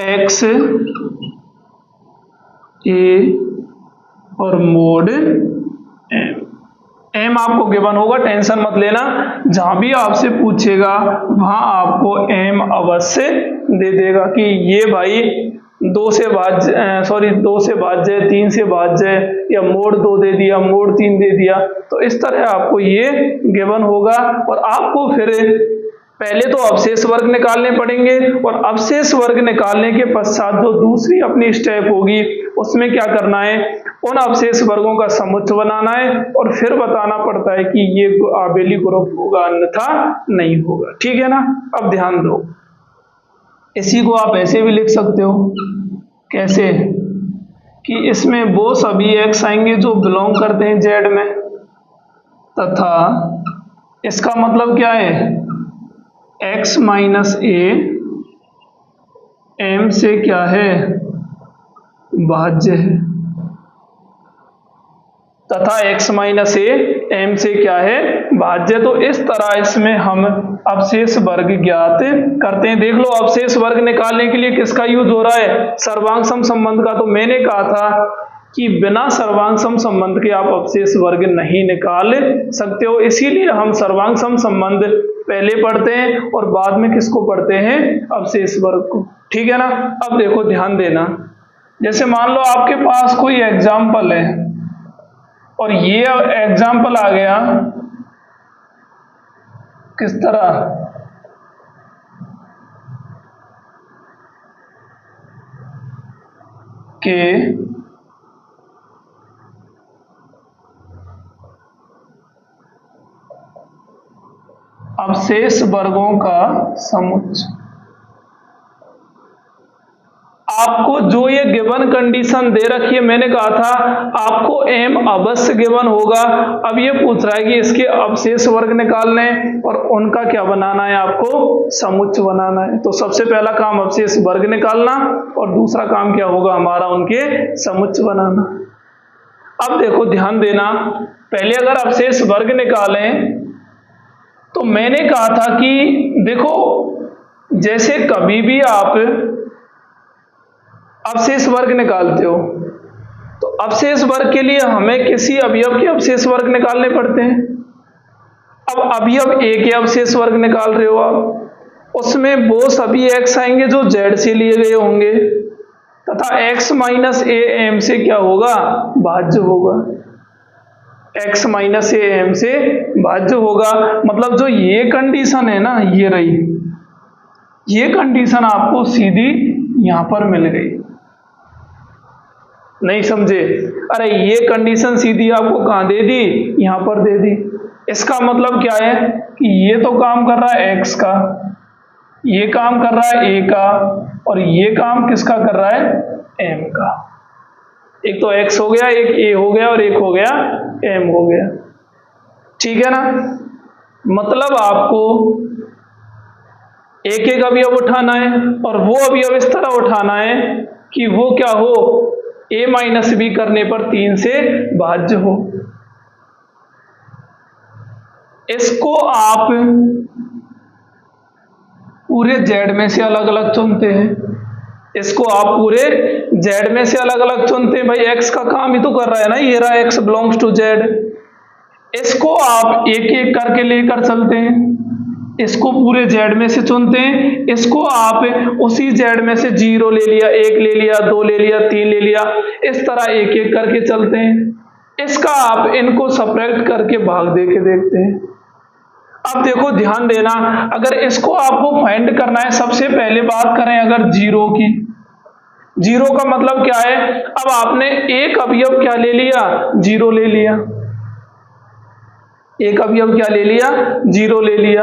एक्स ए और मोड एम आपको गिवन होगा, टेंशन मत लेना, जहां भी आपसे पूछेगा वहां आपको एम अवश्य दे देगा कि ये भाई 2 से भाज्य, 2 से भाज्य, 3 से भाज्य, या मोड 2 दे दिया, मोड 3 दे दिया। तो इस तरह आपको ये गिवन होगा, और आपको फिर पहले तो अवशेष वर्ग निकालने पड़ेंगे, और अवशेष वर्ग निकालने के पश्चात जो दूसरी अपनी स्टेप होगी उसमें क्या करना है, उन अवशेष वर्गों का समुच्चय बनाना है, और फिर बताना पड़ता है कि ये आबेली ग्रुप होगा, अन्यथा नहीं होगा। ठीक है ना। अब ध्यान दो, इसी को आप ऐसे भी लिख सकते हो, कैसे, कि इसमें वो सभी एक्स आएंगे जो बिलोंग करते हैं जेड में, तथा इसका मतलब क्या है, x माइनस ए एम से क्या है, भाज्य है। तथा x माइनस ए m से क्या है भाज्य। तो इस तरह इसमें हम अवशेष वर्ग ज्ञात करते हैं। देख लो अवशेष वर्ग निकालने के लिए किसका यूज हो रहा है, सर्वांग सम संबंध का। तो मैंने कहा था कि बिना सर्वांग सम संबंध के आप अवशेष वर्ग नहीं निकाल सकते हो, इसीलिए हम सर्वांग सम संबंध पहले पढ़ते हैं और बाद में किसको पढ़ते हैं, अवशेष वर्ग को। ठीक है ना। अब देखो ध्यान देना, जैसे मान लो आपके पास कोई एग्जाम्पल है और ये एग्जाम्पल आ गया किस तरह, के अवशेष वर्गों का समुच्चय। आपको जो ये गिवन कंडीशन दे रखी है, मैंने कहा था आपको m अवश्य गिवन होगा। अब ये पूछ रहा है कि इसके अवशेष वर्ग निकालने और उनका क्या बनाना है, आपको समुच्चय बनाना है। तो सबसे पहला काम अवशेष वर्ग निकालना और दूसरा काम क्या होगा हमारा, उनके समुच्चय बनाना। अब देखो ध्यान देना, पहले अगर अवशेष वर्ग निकालें तो मैंने कहा था कि देखो जैसे कभी भी आप अवशेष वर्ग निकालते हो तो अवशेष वर्ग के लिए हमें किसी अवयव के अवशेष वर्ग निकालने पड़ते हैं। अब अवयव ए के अवशेष वर्ग निकाल रहे हो आप, उसमें वो सभी x आएंगे जो z से लिए गए होंगे तथा x माइनस ए m से क्या होगा, भाज्य होगा। x माइनस ए m से भाज्य होगा। मतलब जो ये कंडीशन है ना, ये रही, ये कंडीशन आपको सीधी यहां पर मिल गई। नहीं समझे, अरे ये कंडीशन सीधी आपको कहां दे दी, यहां पर दे दी। इसका मतलब क्या है कि ये तो काम कर रहा है x का, ये काम कर रहा है a का और ये काम किसका कर रहा है, m का। एक तो x हो गया, एक a हो गया और एक हो गया m हो गया। ठीक है ना। मतलब आपको एक एक अवयव उठाना है और वो अवयव इस तरह उठाना है कि वो क्या हो, a माइनस बी करने पर 3 से भाज्य हो। इसको आप पूरे z में से अलग अलग चुनते हैं, इसको आप पूरे z में से अलग अलग चुनते हैं। भाई x का काम ही तो कर रहा है ना, ये रहा x बिलोंग्स टू z। इसको आप एक एक करके लेकर चलते हैं, इसको पूरे z में से चुनते हैं, इसको आप उसी z में से 0 ले लिया, 1 ले लिया, 2 ले लिया, 3 ले लिया, इस तरह एक एक करके चलते हैं। इसका आप इनको सब्ट्रैक्ट करके भाग दे के देखते हैं। अब देखो ध्यान देना, अगर इसको आपको फाइंड करना है, सबसे पहले बात करें अगर 0 की, 0 का मतलब क्या है, अब आपने एक अवयव क्या ले लिया, 0 ले लिया, एक अवयव क्या ले लिया, 0 ले लिया।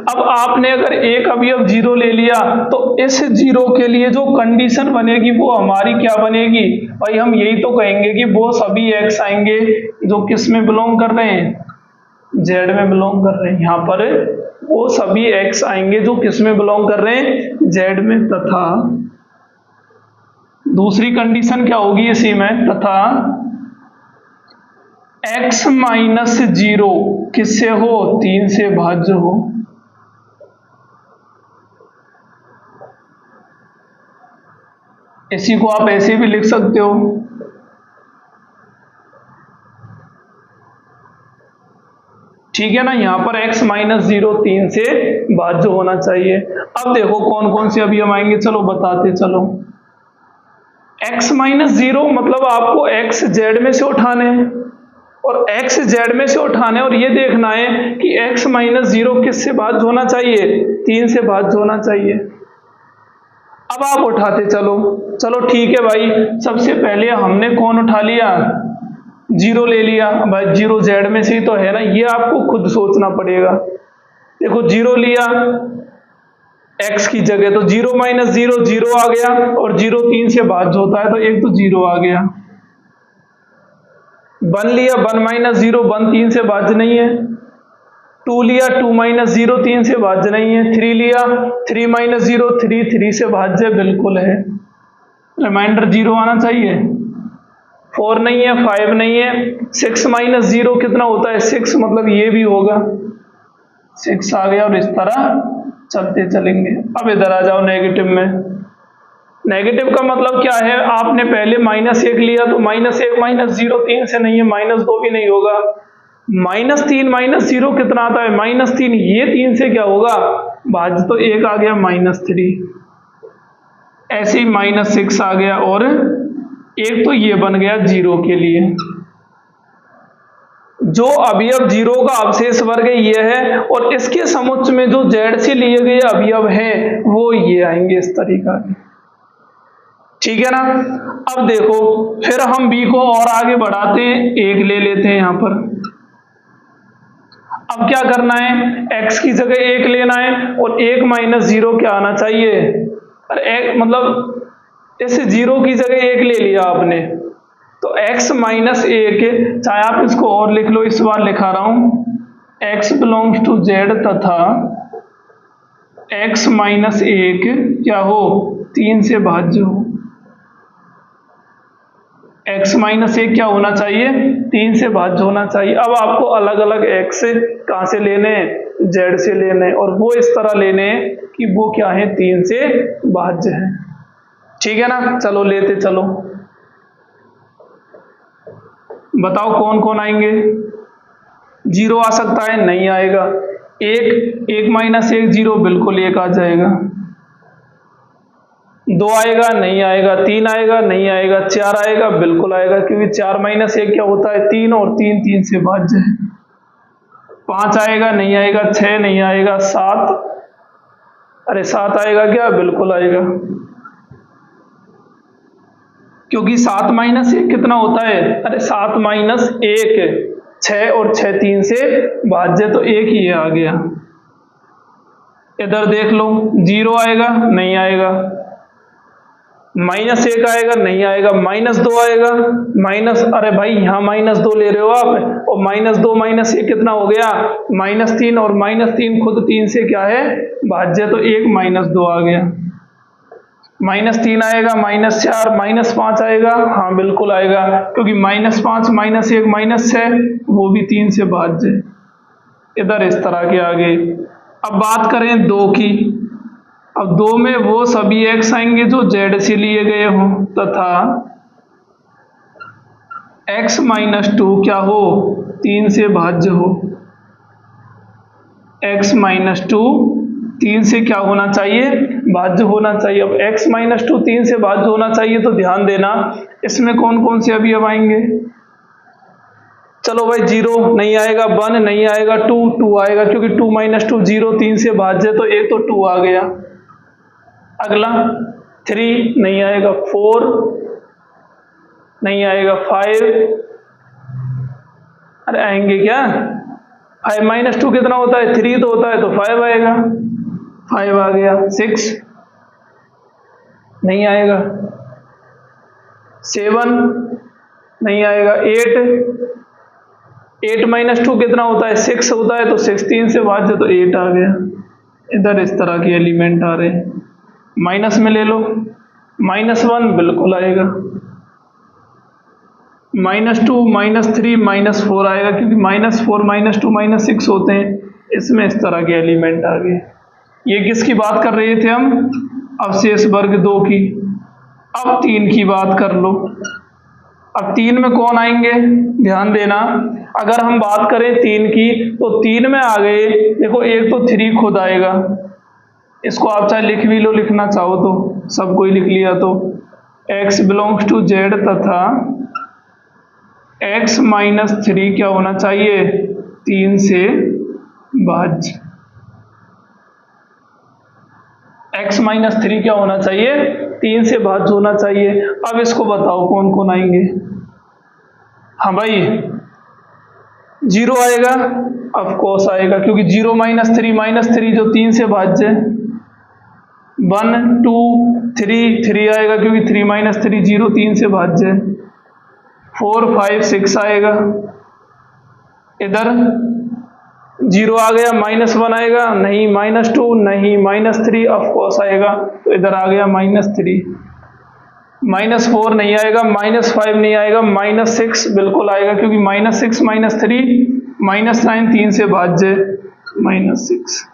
अब आपने अगर एक अवयव 0 ले लिया तो इस 0 के लिए जो कंडीशन बनेगी वो हमारी क्या बनेगी, भाई हम यही तो कहेंगे कि वो सभी x आएंगे जो किस में बिलोंग कर रहे हैं, z में बिलोंग कर रहे हैं। यहाँ पर वो सभी x आएंगे जो किस में बिलोंग कर रहे हैं, z में। तथा दूसरी कंडीशन क्या होगी इसी में, तथा x माइनस 0 किससे हो, 3 से भाज्य हो। इसी को आप ऐसे भी लिख सकते हो, ठीक है ना। यहां पर x माइनस 0 3 से भाज्य होना चाहिए। अब देखो कौन कौन से अवयव आएंगे, चलो बताते चलो। x माइनस 0 मतलब आपको x z में से उठाने हैं और x z में से उठाने और ये देखना है कि x माइनस 0 किससे भाज्य होना चाहिए, 3 से भाज्य होना चाहिए। अब आप उठाते चलो, चलो ठीक है भाई। सबसे पहले हमने कौन उठा लिया, 0 ले लिया। भाई 0 z में से ही तो है ना, ये आपको खुद सोचना पड़ेगा। देखो 0 लिया x की जगह, तो 0 माइनस 0 0 आ गया और 0 3 से भाज्य होता है तो एक तो 0 आ गया। 1 लिया, 1 माइनस 0 1 3 से भाज्य नहीं है। 2 लिया, 2 माइनस 0 3 से भाज्य नहीं है। 3 लिया, 3 माइनस 0 3 3 से भाज्य बिल्कुल है। रिमाइंडर 0 आना चाहिए। 4 नहीं है, 5 नहीं है, 6 माइनस 0 कितना होता है 6, मतलब ये भी होगा 6 आ गया, और इस तरह चलते चलेंगे। अब इधर आ जाओ नेगेटिव में। नेगेटिव का मतलब क्या है, आपने पहले -1 लिया तो -1 -0 3 से नहीं है, -2 भी नहीं होगा। -3 -0 कितना आता है -3, ये 3 से क्या होगा भाज्य, तो 1 आ गया -3। ऐसे ही -6 आ गया, और एक तो ये बन गया 0 के लिए। जो अवयव 0 का अवशेष वर्ग ये है, और इसके समुच्चय में जो z से लिए गए अवयव हैं वो ये आएंगे इस तरीका के। ठीक है ना। अब देखो फिर हम b को और आगे बढ़ाते हैं, 1 ले लेते हैं यहां पर। अब क्या करना है, x की जगह 1 लेना है, और 1 - 0 क्या आना चाहिए, अरे एक मतलब इस 0 की जगह 1 ले लिया आपने, तो x - 1, चाहे आप इसको और लिख लो, इस बार लिखा रहा हूं, x बिलोंग्स टू z तथा x - 1 क्या हो 3 से भाज्य हो। x - 1 क्या होना चाहिए 3 से भाज्य होना चाहिए। अब आपको अलग अलग x कहाँ से लेने हैं, z से लेने हैं, और वो इस तरह लेने हैं कि वो क्या है 3 से भाज्य है। ठीक है ना, चलो लेते चलो, बताओ कौन कौन आएंगे। 0 आ सकता है, नहीं आएगा। 1 - 1 0, बिल्कुल 1 आ जाएगा। 2 आएगा, नहीं आएगा। 3 आएगा, नहीं आएगा। 4 आएगा, बिल्कुल आएगा, क्योंकि 4 - 1 क्या होता है 3, और 3 3 से भाज्य है। 5 आएगा, नहीं आएगा। 6 नहीं आएगा। 7, अरे 7 आएगा क्या, बिल्कुल आएगा, क्योंकि 7 - 1 कितना होता है, अरे 7 - 1 6, और 6 3 से भाज्य, तो 1 ही आ गया। इधर देख लो, 0 आएगा, नहीं आएगा। -1 आएगा, नहीं आएगा। -2 आएगा, अरे भाई यहाँ -2 ले रहे हो आप, और -2 - 1 कितना हो गया -3, और -3 खुद 3 से क्या है भाज्य, तो 1 - 2 आ गया। -3 आएगा, -4, -5 आएगा, हाँ बिल्कुल आएगा, क्योंकि -5 -1 -6 वो भी 3 से भाज्य। इधर इस तरह के आगे। अब बात करें 2 की। अब 2 में वो सभी x आएंगे जो z से लिए गए हों, तथा x - 2 क्या हो 3 से भाज्य हो। x - 2 3 से क्या होना चाहिए भाज्य होना चाहिए। अब x - 2 3 से भाज्य होना चाहिए, तो ध्यान देना इसमें कौन कौन से अवयव आएंगे। चलो भाई 0 नहीं आएगा, 1 नहीं आएगा, 2 आएगा, क्योंकि 2 - 2 0 3 से भाज्य, तो एक तो 2 आ गया। अगला 3 नहीं आएगा, 4 नहीं आएगा, 5, अरे आएंगे क्या, 5 - 2 कितना होता है 3 तो होता है, तो 5 आएगा, 5 आ गया। 6 नहीं आएगा, 7 नहीं आएगा, 8 - 2 कितना होता है 6 होता है, तो 6 3 से भाज्य, तो 8 आ गया। इधर इस तरह के एलिमेंट आ रहे हैं। माइनस में ले लो, -1 बिल्कुल आएगा, -2 -3 -4 आएगा, क्योंकि -4 -2 -6 होते हैं। इसमें इस तरह के एलिमेंट आ गए। ये किसकी बात कर रहे थे हम, अवशेष वर्ग 2 की। अब 3 की बात कर लो। अब 3 में कौन आएंगे, ध्यान देना, अगर हम बात करें 3 की, तो 3 में आ गए, देखो एक तो 3 खुद आएगा, इसको आप चाहे लिख भी लो, लिखना चाहो तो, सब कोई लिख लिया तो x बिलोंग्स टू z तथा x - 3 क्या होना चाहिए 3 से भाज्य। x - 3 क्या होना चाहिए 3 से भाज्य होना चाहिए। अब इसको बताओ कौन कौन आएंगे। हाँ भाई 0 आएगा, ऑफ कोर्स आएगा, क्योंकि 0 - 3 जो 3 से भाज्य है। 1 2 3 आएगा, क्योंकि 3 - 3 0 3 से भाज्य है। 4 5 6 आएगा, इधर 0 आ गया, -1 आएगा, नहीं, -2 नहीं, -3 ऑफ कोर्स आएगा, तो इधर आ गया -3, -4 नहीं आएगा, -5 नहीं आएगा, -6 बिल्कुल आएगा, क्योंकि -6 -3 -9 3 से भाज्य -6।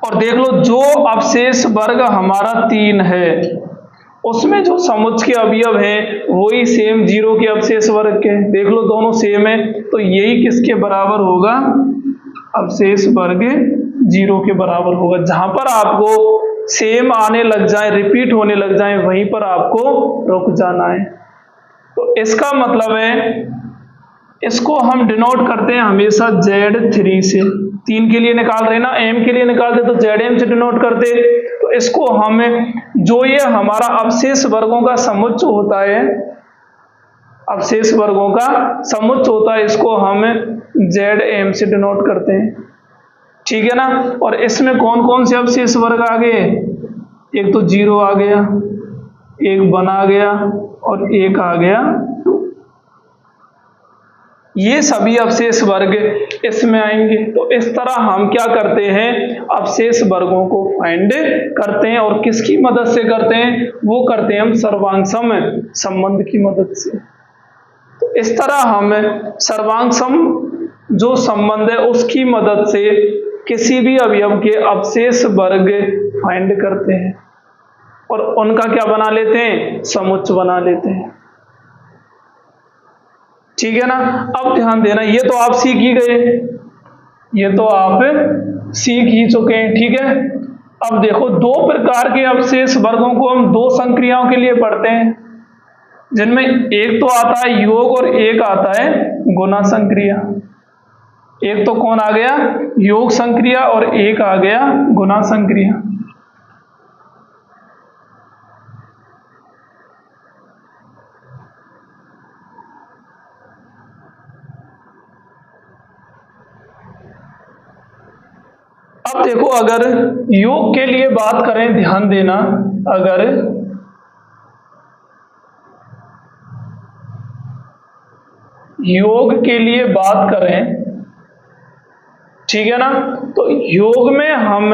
और देख लो जो अवशेष वर्ग हमारा 3 है उसमें जो समुच्चय के अवयव है वही सेम 0 के अवशेष वर्ग के, देख लो दोनों सेम है, तो यही किसके बराबर होगा, अवशेष वर्ग 0 के बराबर होगा। जहां पर आपको सेम आने लग जाए, रिपीट होने लग जाए, वहीं पर आपको रुक जाना है। तो इसका मतलब है इसको हम डिनोट करते हैं हमेशा Z3 से। 3 के लिए निकाल रहे ना, M के लिए निकालते तो ZM से डिनोट करते। तो इसको हम जो ये हमारा अवशेष वर्गों का समुच्चय होता है, अवशेष वर्गों का समुच्चय होता है, इसको हम ZM से डिनोट करते हैं, ठीक है ना। और इसमें कौन कौन से अवशेष वर्ग आ गए, एक तो 0 आ गया, एक 1 आ गया और एक आ गया 2। ये सभी अवशेष वर्ग इसमें आएंगे। तो इस तरह हम क्या करते हैं, अवशेष वर्गों को फाइंड करते हैं। और किसकी मदद से करते हैं, वो करते हैं हम सर्वांग सम संबंध की मदद से। तो इस तरह हम सर्वांग सम जो संबंध है उसकी मदद से किसी भी अवयव के अवशेष वर्ग फाइंड करते हैं और उनका क्या बना लेते हैं, समुच्चय बना लेते हैं, ठीक है ना। अब ध्यान देना, ये तो आप सीख ही गए, ये तो आप सीख ही चुके हैं, ठीक है। अब देखो 2 प्रकार के अवशेष वर्गों को हम 2 संक्रियाओं के लिए पढ़ते हैं, जिनमें एक तो आता है योग और एक आता है गुणा संक्रिया। एक तो कौन आ गया, योग संक्रिया, और एक आ गया गुणा संक्रिया। अब देखो अगर योग के लिए बात करें, ध्यान देना, अगर योग के लिए बात करें, ठीक है ना, तो योग में हम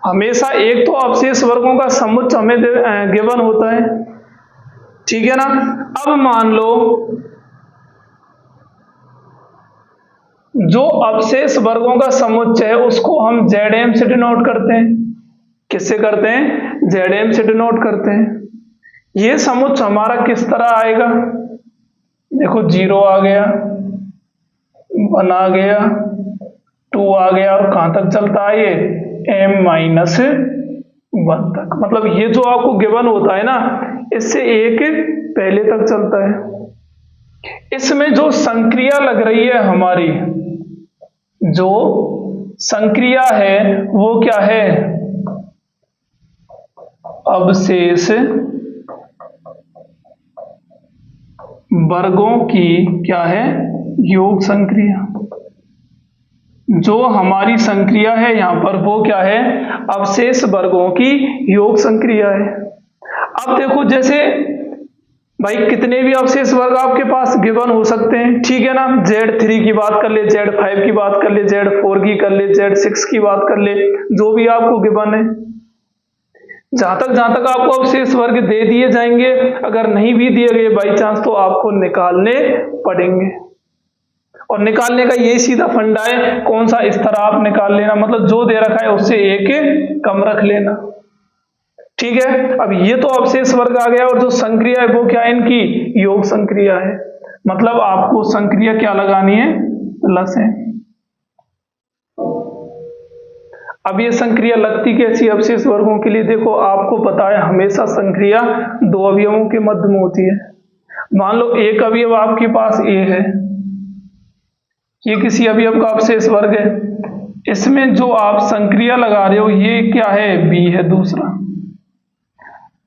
हमेशा एक तो अवशेष वर्गों का समुच्चय हमें गिवन होता है, ठीक है ना। अब मान लो जो अवशेष वर्गों का समुच्चय है उसको हम ZM से डिनोट करते हैं। किससे करते हैं, ZM से डिनोट करते हैं। ये समुच्चय हमारा किस तरह आएगा, देखो 0 आ गया, 1 आ गया, 2 आ गया, और कहां तक चलता है ये M-1 तक। मतलब ये जो आपको गिवन होता है ना, इससे एक पहले तक चलता है। इसमें जो संक्रिया लग रही है हमारी, जो संक्रिया है वो क्या है, अवशेष वर्गों की क्या है, योग संक्रिया। जो हमारी संक्रिया है यहां पर वो क्या है, अवशेष वर्गों की योग संक्रिया है। अब देखो जैसे भाई कितने भी अवशेष वर्ग आपके पास गिवन हो सकते हैं, ठीक है ना। Z3 की बात कर ले, Z5 की बात कर ले, Z4 की कर ले, Z6 की बात कर ले, जो भी आपको गिवन है। जहां तक आपको अवशेष वर्ग दे दिए जाएंगे, अगर नहीं भी दिए गए बाई चांस, तो आपको निकालने पड़ेंगे। और निकालने का यही सीधा फंडा है, कौन सा, इस तरह आप निकाल लेना, मतलब जो दे रखा है उससे एक कम रख लेना, ठीक है। अब ये तो अवशेष वर्ग आ गया, और जो संक्रिया है वो क्या है, इनकी योग संक्रिया है। मतलब आपको संक्रिया क्या लगानी है, प्लस है। अब ये संक्रिया लगती कैसी अवशेष वर्गों के लिए, देखो आपको पता है हमेशा संक्रिया 2 अवयवों के मध्य में होती है। मान लो एक अवयव आपके पास A है, ये किसी अवयव का अवशेष वर्ग है, इसमें जो आप संक्रिया लगा रहे हो ये क्या है, B है दूसरा।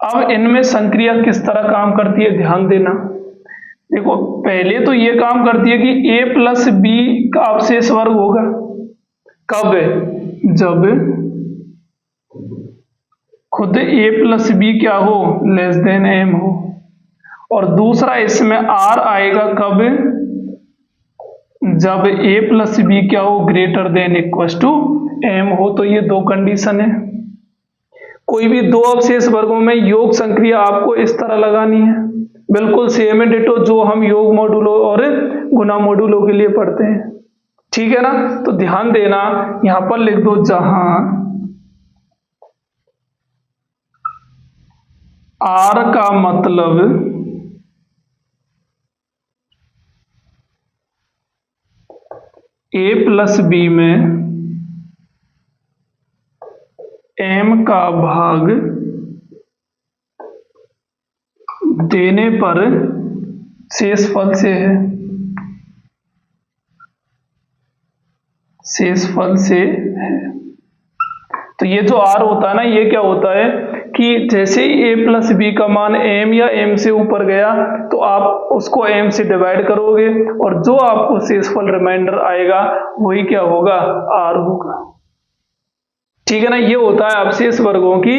अब इनमें संक्रिया किस तरह काम करती है, ध्यान देना। देखो पहले तो ये काम करती है कि A प्लस B का अवशेष वर्ग होगा, कब, जब खुद A प्लस B क्या हो, लेस देन M हो। और दूसरा इसमें R आएगा कब, जब A प्लस B क्या हो, greater than equal to M हो। तो ये 2 कंडीशन है। कोई भी दो अवशेष वर्गों में योग संक्रिया आपको इस तरह लगानी है, बिल्कुल सेम है डिटो जो हम योग मॉडुलो और गुना मॉडुलो के लिए पढ़ते हैं। ठीक है ना, तो ध्यान देना, यहां पर लिख दो जहां आर का मतलब ए प्लस बी में एम का भाग देने पर शेषफल से है, शेषफल से है। तो ये जो आर होता है ना, ये क्या होता है कि जैसे ही ए प्लस बी का मान एम या एम से ऊपर गया तो आप उसको एम से डिवाइड करोगे और जो आपको शेषफल रिमाइंडर आएगा वही क्या होगा, आर होगा। ठीक है ना, ये होता है अवशेष वर्गों की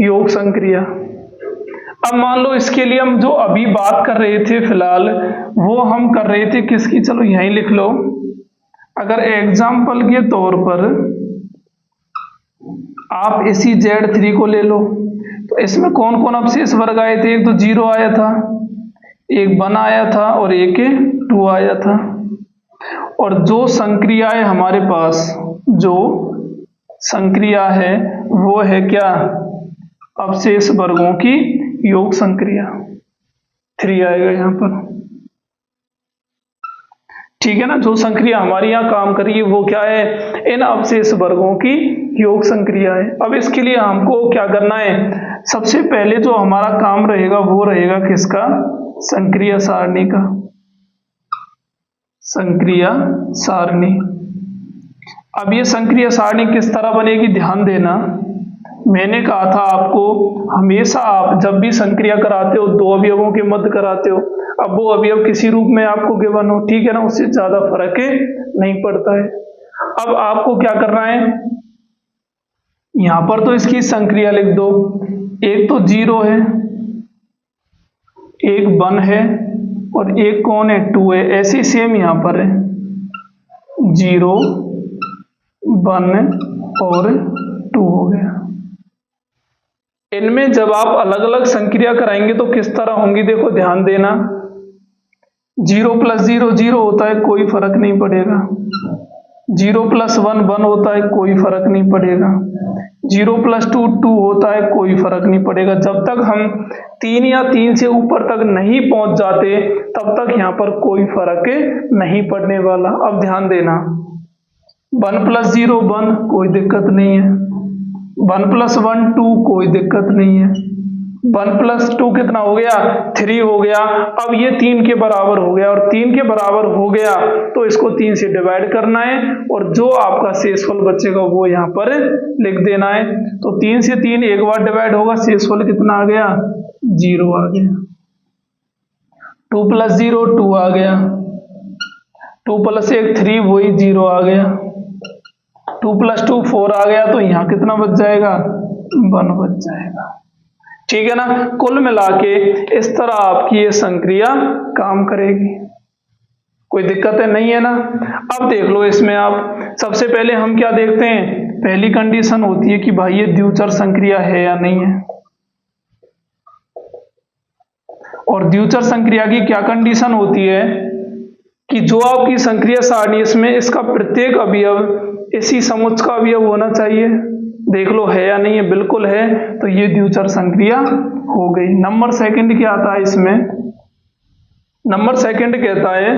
योग संक्रिया। अब मान लो इसके लिए हम जो अभी बात कर रहे थे फिलहाल वो हम कर रहे थे किसकी, चलो यहीं लिख लो। अगर एग्जाम्पल के तौर पर आप इसी Z3 को ले लो तो इसमें कौन कौन अवशेष वर्ग आए थे, एक तो 0 आया था, एक 1 आया था और एक 2 आया था। और जो संक्रिया है हमारे पास, जो संक्रिया है वो है क्या, अवशेष वर्गों की योग संक्रिया, 3 आएगा यहां पर। ठीक है ना, जो संक्रिया हमारी यहाँ काम करेगी वो क्या है, इन अवशेष वर्गों की योग संक्रिया है। अब इसके लिए हमको क्या करना है, सबसे पहले जो हमारा काम रहेगा वो रहेगा किसका, संक्रिया सारणी का, संक्रिया सारणी। अब ये संक्रिया सारणी किस तरह बनेगी, ध्यान देना। मैंने कहा था आपको हमेशा आप जब भी संक्रिया कराते हो दो अवयवों के मध्य कराते हो, अब वो अवयव किसी रूप में आपको गिवन हो, ठीक है ना, उससे ज्यादा फर्क नहीं पड़ता है। अब आपको क्या करना है, यहां पर तो इसकी संक्रिया लिख दो, एक तो 0 है, एक 1 है और एक कौन है, 2 है। ऐसे सेम यहां पर है 0 1 और 2 हो गया। इनमें जब आप अलग अलग संक्रिया कराएंगे तो किस तरह होंगी, देखो ध्यान देना। 0 + 0 0 होता है, कोई फर्क नहीं पड़ेगा। 0 + 1 1 होता है, कोई फर्क नहीं पड़ेगा। 0 + 2 2 होता है, कोई फर्क नहीं पड़ेगा। जब तक हम 3 या 3 से ऊपर तक नहीं पहुंच जाते तब तक यहां पर कोई फर्क नहीं पड़ने वाला। अब ध्यान देना, 1 + 0 1, कोई दिक्कत नहीं है। 1 + 1 2, कोई दिक्कत नहीं है। 1 + 2 कितना हो गया, 3 हो गया। अब ये 3 के बराबर हो गया और 3 के बराबर हो गया तो इसको 3 से डिवाइड करना है और जो आपका शेषफल बचेगा वो यहाँ पर लिख देना है। तो 3 से 3 एक बार डिवाइड होगा, शेषफल कितना आ गया, 0 आ गया। 2 + 0 2 आ गया, 2 + 1 3, वही 0 आ गया। 2 + 2 4 आ गया, तो यहाँ कितना बच जाएगा, 1 बच जाएगा। ठीक है ना, कुल मिला के इस तरह आपकी ये संक्रिया काम करेगी, कोई दिक्कत है नहीं है ना। अब देख लो इसमें आप सबसे पहले हम क्या देखते हैं, पहली कंडीशन होती है कि भाई ये द्विचर संक्रिया है या नहीं है। और द्विचर संक्रिया की क्या कंडीशन होती है कि जो आपकी संक्रिया सारणी इसमें इसका प्रत्येक अवयव इसी समुच्चय का अवयव होना चाहिए। देख लो है या नहीं है, बिल्कुल है, तो ये द्विचर संक्रिया हो गई। नंबर सेकंड क्या आता है इसमें, नंबर सेकंड कहता है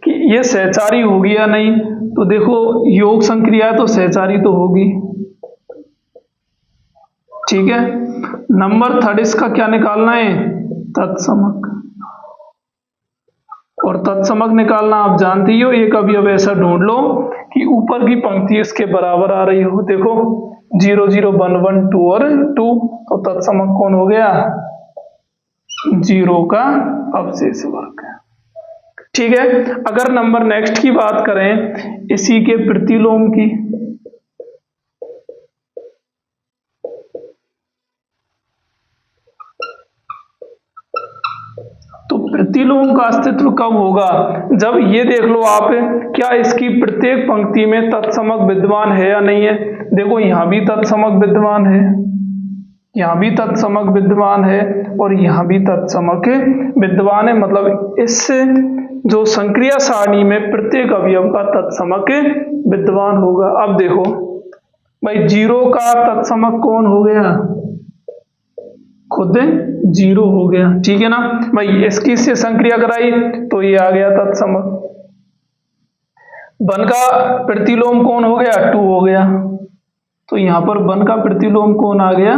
कि ये सहचारी होगी या नहीं। तो देखो योग संक्रिया है तो सहचारी तो होगी, ठीक है। नंबर थर्ड इसका क्या निकालना है, तत्समक। और तत्समक निकालना आप जानते ही हो, एक अवयव ऐसा ढूंढ लो कि ऊपर की पंक्ति इसके बराबर आ रही हो। देखो 0 0 1 1 2 और 2, तो तत्समक कौन हो गया, 0 का अवशेष वर्ग। ठीक है। अगर नंबर नेक्स्ट की बात करें इसी के प्रतिलोम की, तो प्रतिलोम का अस्तित्व कब होगा, जब ये देख लो आप क्या इसकी प्रत्येक पंक्ति में तत्समक विद्यमान है या नहीं है। देखो यहां भी तत्समक विद्यमान है, यहाँ भी तत्समक विद्यमान है और यहाँ भी तत्समक विद्यमान है, मतलब इस जो संक्रिया सारणी में प्रत्येक अवयव का तत्समक विद्यमान होगा। अब देखो भाई, 0 का तत्समक कौन हो गया? खुद 0 हो गया, ठीक है ना भाई। इसकी से संक्रिया कराई तो ये आ गया तत्समक। 1 का प्रतिलोम कौन हो गया? 2 हो गया, तो यहां पर 1 का प्रतिलोम कौन आ गया?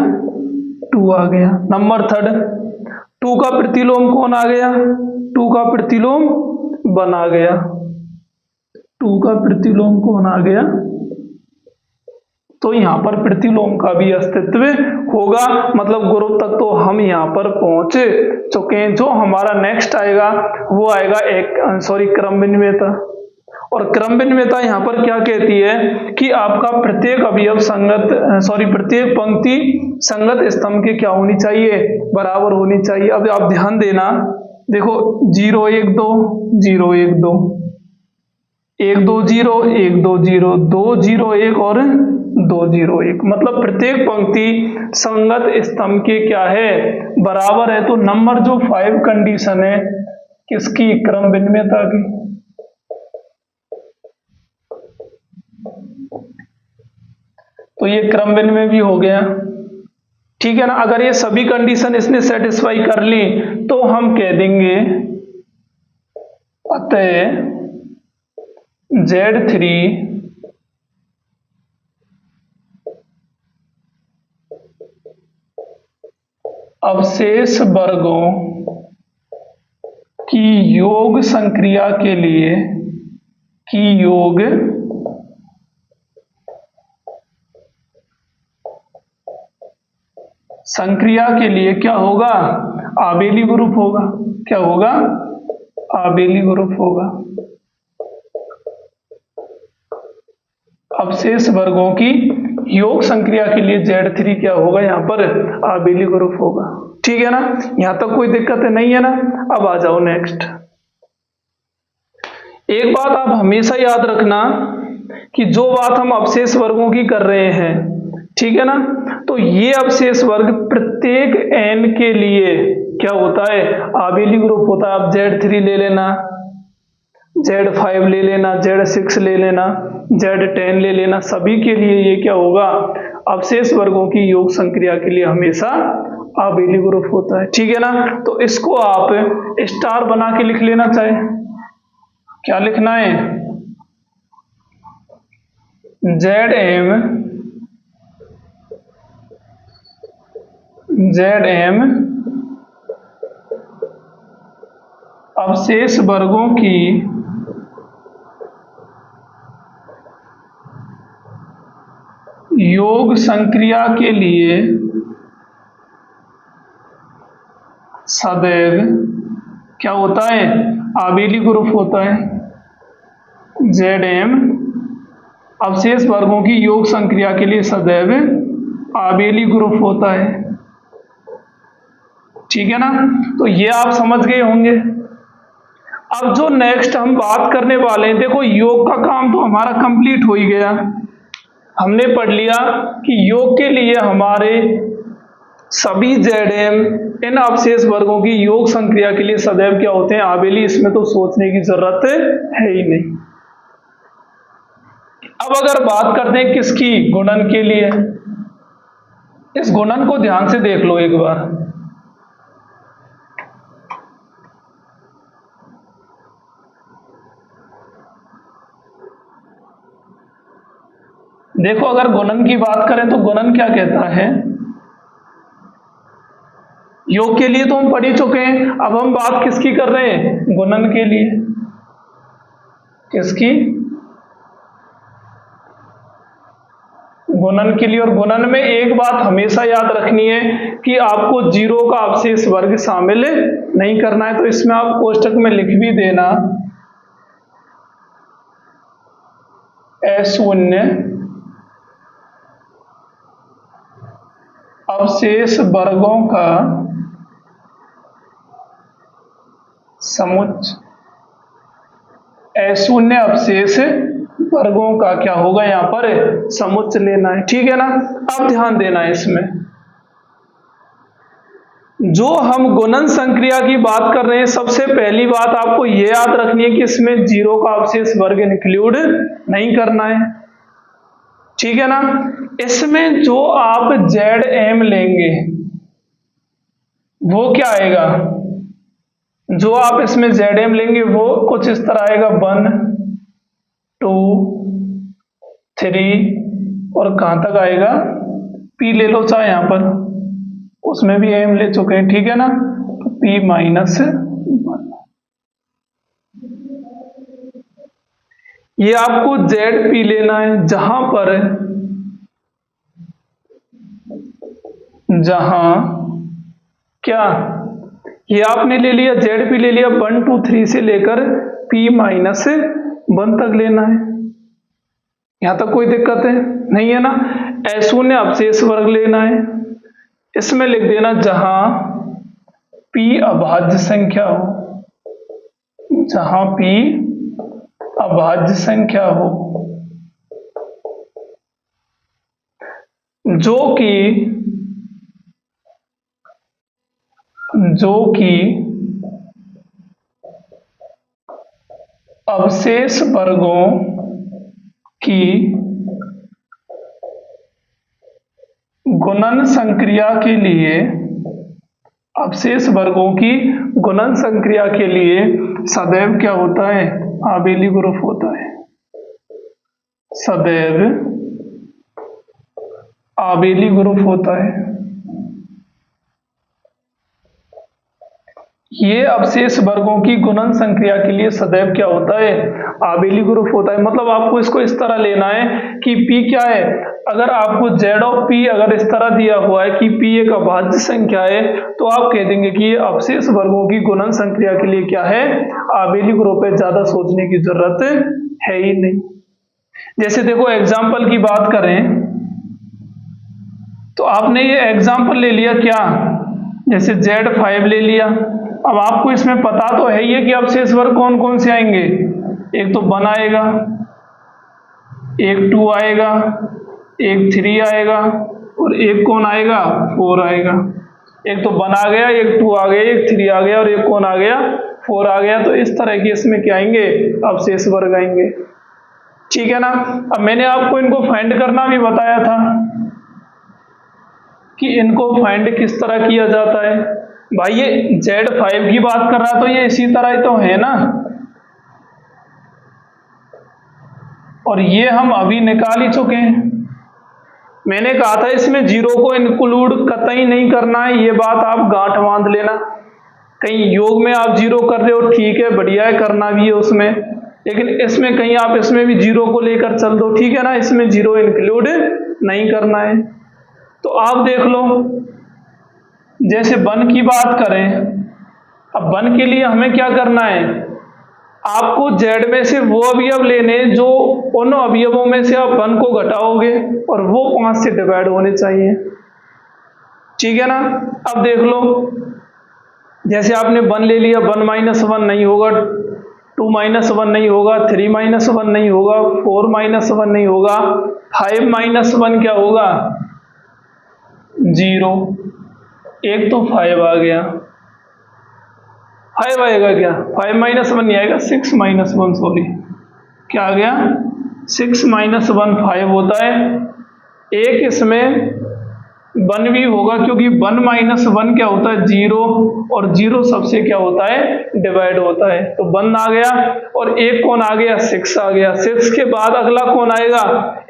2 आ गया। नंबर 3, 2 का प्रतिलोम कौन आ गया? 2 का प्रतिलोम 1 आ गया। 2 का प्रतिलोम कौन आ गया? तो यहां पर प्रतिलोम का भी अस्तित्व होगा, मतलब गुरुत्व तक तो हम यहां पर पहुंच चुके हैं। जो हमारा नेक्स्ट आएगा वो आएगा क्रम विनिमेयता। और क्रम विनिमेयता यहाँ पर क्या कहती है कि आपका प्रत्येक अवयव प्रत्येक पंक्ति संगत स्तंभ के क्या होनी चाहिए? बराबर होनी चाहिए। अब आप ध्यान देना, देखो 0 1 2 0 1 2 1 2 0 1 2 0 2 0 1 और 2 0 1, मतलब प्रत्येक पंक्ति संगत स्तंभ के क्या है? बराबर है। तो नंबर जो 5 कंडीशन है किसकी? क्रम विनिमेयता की। तो ये क्रम विनिमय भी हो गया, ठीक है ना। अगर ये सभी कंडीशन इसने सेटिस्फाई कर ली तो हम कह देंगे अतः Z3 अवशेष वर्गों की योग संक्रिया के लिए क्या होगा? आबेली ग्रुप होगा। क्या होगा? आबेली ग्रुप होगा। अवशेष वर्गों की योग संक्रिया के लिए Z3 क्या होगा? यहाँ पर आबेली ग्रुप होगा, ठीक है ना। यहां तक कोई दिक्कत नहीं है ना। अब आ जाओ नेक्स्ट। एक बात आप हमेशा याद रखना कि जो बात हम अवशेष वर्गों की कर रहे हैं, ठीक है ना, तो ये अवशेष वर्ग प्रत्येक n के लिए क्या होता है? आबेली ग्रुप होता है। आप Z3 ले लेना, Z5 ले लेना, Z6 ले लेना, Z10 ले लेना, सभी के लिए ये क्या होगा? अवशेष वर्गों की योग संक्रिया के लिए हमेशा आबेली ग्रुप होता है, ठीक है ना। तो इसको आप स्टार बना के लिख लेना। चाहे क्या लिखना है? Zm अवशेष वर्गों की योग संक्रिया के लिए सदैव क्या होता है? आबेली ग्रुप होता है। Zm अवशेष वर्गों की योग संक्रिया के लिए सदैव आबेली ग्रुप होता है, ठीक है ना। तो ये आप समझ गए होंगे। अब जो नेक्स्ट हम बात करने वाले हैं, देखो योग का काम तो हमारा कंप्लीट हो ही गया। हमने पढ़ लिया कि योग के लिए हमारे सभी Zm इन अवशेष वर्गों की योग संक्रिया के लिए सदैव क्या होते हैं? आबेली। इसमें तो सोचने की जरूरत है ही नहीं। अब अगर बात करते हैं किसकी? गुणन के लिए। इस गुणन को ध्यान से देख लो एक बार। देखो अगर गुणन की बात करें तो गुणन क्या कहता है? योग के लिए तो हम पढ़ ही चुके हैं। अब हम बात किसकी कर रहे हैं? गुणन के लिए। किसकी? गुणन के लिए। और गुणन में एक बात हमेशा याद रखनी है कि आपको 0 का अवशेष वर्ग शामिल नहीं करना है। तो इसमें आप कोष्टक में लिख भी देना S0 अवशेष वर्गों का समुच्चय। S0 अवशेष वर्गों का क्या होगा? यहाँ पर समुच्चय लेना है, ठीक है ना। अब ध्यान देना है इसमें। जो हम गुणन संक्रिया की बात कर रहे हैं, सबसे पहली बात आपको ये याद रखनी है कि इसमें जीरो का अवशेष वर्ग इंक्लूड नहीं करना है, ठीक है ना। इसमें जो आप ZM लेंगे वो क्या आएगा, जो आप इसमें ZM लेंगे वो कुछ इस तरह आएगा 1 2 3 और कहां तक आएगा, P ले लो चाहे यहां पर, उसमें भी M ले चुके हैं, ठीक है ना। तो P माइनस 1, ये आपको ZP लेना है, जहां क्या, ये आपने ले लिया ZP ले लिया 1 2 3 से लेकर P माइनस 1 तक लेना है। यहां तक कोई दिक्कत है नहीं है ना। अशून्य अवशेष वर्ग लेना है, इसमें लिख देना जहां P अभाज्य संख्या हो, जहां P अभाज्य संख्या हो, जो कि अवशेष वर्गों की गुणन संक्रिया के लिए, अवशेष वर्गों की गुणन संक्रिया के लिए सदैव क्या होता है, आबेली ग्रुप होता है, सदैव आबेली ग्रुप होता है। ये अवशेष वर्गों की गुणन संक्रिया के लिए सदैव क्या होता है, आबेली ग्रुप होता है। मतलब आपको इसको इस तरह लेना है कि P क्या है, अगर आपको Z ऑफ P अगर इस तरह दिया हुआ है कि P एक अभाज्य संख्या है, तो आप कह देंगे कि ये अवशेष वर्गों की गुणन संक्रिया के लिए क्या है, आबेली ग्रुप है, ज्यादा सोचने की जरूरत है ही नहीं। जैसे देखो एग्जाम्पल की बात करें तो आपने ये एग्जाम्पल ले लिया क्या, जैसे Z5 ले लिया। अब आपको इसमें पता तो है ये कि अवशेष वर्ग कौन कौन से आएंगे, एक तो 1 आएगा, एक 2 आएगा, एक 3 आएगा और एक कौन आएगा, 4 आएगा। एक तो 1 आ गया, एक 2 आ गया, एक 3 आ गया और एक कौन आ गया, 4 आ गया। तो इस तरह के इसमें क्या आएंगे, अवशेष वर्ग आएंगे, ठीक है ना। अब मैंने आपको इनको फाइंड करना भी बताया था कि इनको फाइंड किस तरह किया जाता है। भाई ये Z5 की बात कर रहा तो ये इसी तरह ही तो है ना, और ये हम अभी निकाल ही चुके हैं। मैंने कहा था इसमें जीरो को इंक्लूड कतई नहीं करना है, ये बात आप गांठ बांध लेना। कहीं योग में आप जीरो कर रहे हो, ठीक है, बढ़िया है, करना भी है उसमें, लेकिन इसमें कहीं आप इसमें भी जीरो को लेकर चल दो, ठीक है ना, इसमें जीरो इंक्लूड नहीं करना है। तो आप देख लो, जैसे 1 की बात करें, अब 1 के लिए हमें क्या करना है, आपको Z में से वो अवयव लेने जो उन अवयवों में से आप 1 को घटाओगे और वो 5 से डिवाइड होने चाहिए, ठीक है ना। अब देख लो, जैसे आपने 1 ले लिया, 1 माइनस 1 नहीं होगा, 2 माइनस 1 नहीं होगा, 3 माइनस 1 नहीं होगा, 4 माइनस 1 नहीं होगा, 5 माइनस 1 क्या होगा, 0। एक तो 5 आ गया, 5 आएगा क्या, 5 माइनस 1 नहीं आएगा, 6 माइनस 1, सॉरी, क्या आ गया, 6 माइनस 1 5 होता है। एक इसमें 1 भी होगा क्योंकि 1 माइनस 1 क्या होता है, 0, और 0 सबसे क्या होता है, डिवाइड होता है। तो 1 आ गया और एक कौन आ गया, 6 आ गया। 6 के बाद अगला कौन आएगा,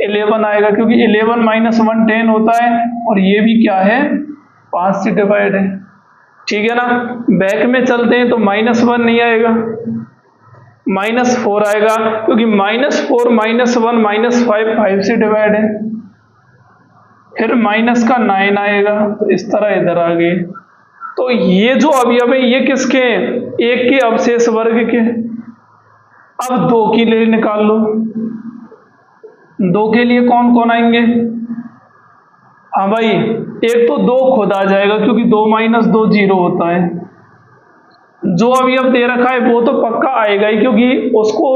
11 आएगा, क्योंकि 11 माइनस 1 10 होता है और ये भी क्या है, 5 से डिवाइड है, ठीक है ना। बैक में चलते हैं तो -1 नहीं आएगा, -4 आएगा, क्योंकि -4 -1 -5 5 से डिवाइड है। फिर माइनस का 9 आएगा, तो इस तरह इधर आ गए। तो ये जो अवयव है ये किसके, एक के अवशेष वर्ग के। अब 2 के लिए निकाल लो, 2 के लिए कौन कौन आएंगे, हाँ भाई, एक तो 2 खुद आ जाएगा क्योंकि 2 माइनस 2 0 होता है। जो अवयव दे रखा है वो तो पक्का आएगा ही, क्योंकि उसको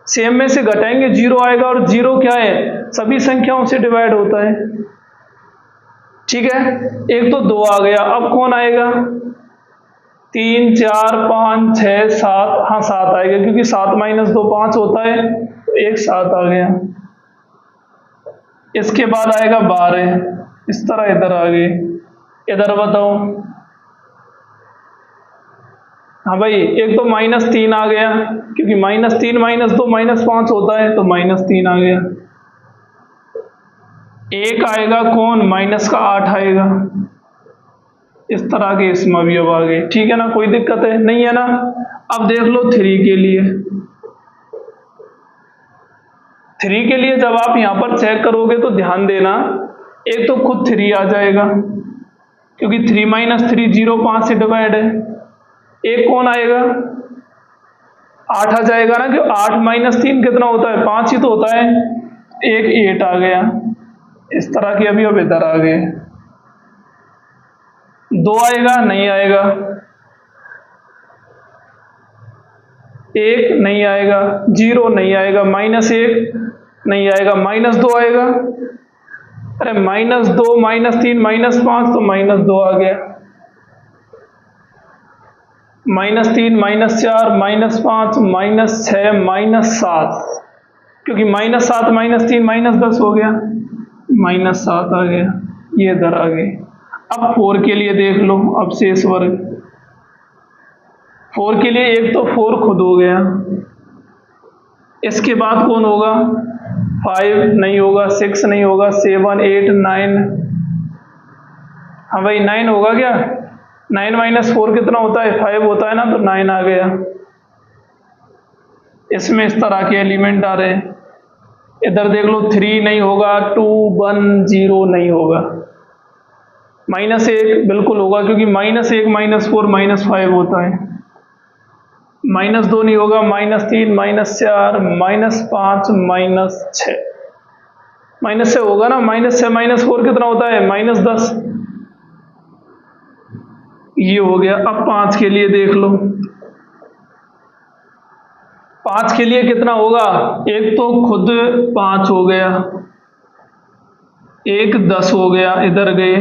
सेम में से घटाएंगे 0 आएगा, और 0 क्या है, सभी संख्याओं से डिवाइड होता है, ठीक है, एक तो 2 आ गया, अब कौन आएगा? 3 4 5 6 7, हाँ 7 आएगा क्योंकि 7 माइनस 2 5 होता है, तो एक 7 आ गया। इसके बाद आएगा 12, इस तरह इधर आ गए। इधर बताओ, हाँ भाई एक तो -3 आ गया क्योंकि -3 माइनस 2 -5 होता है, तो -3 आ गया। एक आएगा कौन? माइनस का 8 आएगा। इस तरह के इसमें अवयव आ गए, ठीक है ना, कोई दिक्कत है नहीं है ना। अब देख लो 3 के लिए। 3 के लिए जब आप यहां पर चेक करोगे तो ध्यान देना, एक तो खुद 3 आ जाएगा क्योंकि 3 माइनस 3 0, 5 से डिवाइड है। एक कौन आएगा? 8 आ जाएगा ना, कि 8 माइनस 3 कितना होता है? 5 ही तो होता है। एक 8 आ गया। इस तरह के अभी अब इधर आ गए। 2 आएगा? नहीं आएगा। 1 नहीं आएगा, 0 नहीं आएगा, -1 नहीं आएगा, -2 आएगा। अरे -2 -3 -5, तो -2 आ गया। -3 -4 -5 -6 -7, क्योंकि -7 -3 -10 हो गया, -7 आ गया। ये इधर आ गए। अब 4 के लिए देख लो, अब शेष वर्ग। 4 के लिए एक तो 4 खुद हो गया, इसके बाद कौन होगा? 5 नहीं होगा, 6 नहीं होगा, 7 8 9, हाँ भाई 9 होगा क्या? 9 माइनस 4 कितना होता है? 5 होता है ना, तो 9 आ गया। इसमें इस तरह के एलिमेंट आ रहे हैं। इधर देख लो, 3 नहीं होगा, 2 1 0 नहीं होगा, -1 बिल्कुल होगा क्योंकि -1 -4 -5 होता है। -2 नहीं होगा, -3 -4 -5 -6, -6 होगा ना, -6 -4 कितना होता है? -10। ये हो गया। अब 5 के लिए देख लो, 5 के लिए कितना होगा? एक तो खुद 5 हो गया, एक 10 हो गया, इधर गए,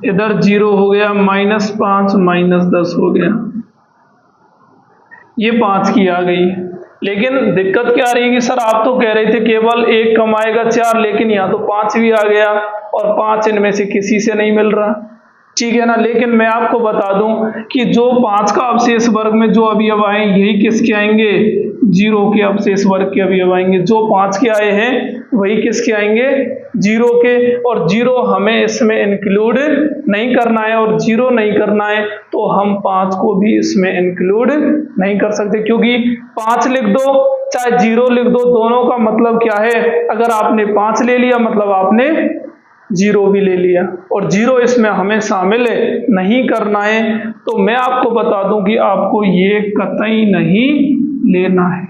इधर 0 हो गया, -5 -10 हो गया। ये 5 की आ गई। लेकिन दिक्कत क्या आ रही है कि सर आप तो कह रहे थे केवल एक कम आएगा 4, लेकिन यहाँ तो 5 भी आ गया और 5 इनमें से किसी से नहीं मिल रहा, ठीक है ना। लेकिन मैं आपको बता दूं कि जो 5 का अवशेष वर्ग में जो अवयव आए यही किसके आएंगे? 0 के अवशेष वर्ग के अवयव आएंगे। जो 5 के आए हैं वही किसके आएंगे? 0 के। और 0 हमें इसमें इंक्लूड नहीं करना है, और 0 नहीं करना है तो हम 5 को भी इसमें इंक्लूड नहीं कर सकते, क्योंकि 5 लिख दो चाहे 0 लिख दो, दोनों का मतलब क्या है? अगर आपने 5 ले लिया मतलब आपने 0 भी ले लिया, और 0 इसमें हमें शामिल नहीं करना है। तो मैं आपको बता दूं कि आपको ये कतई नहीं लेना है,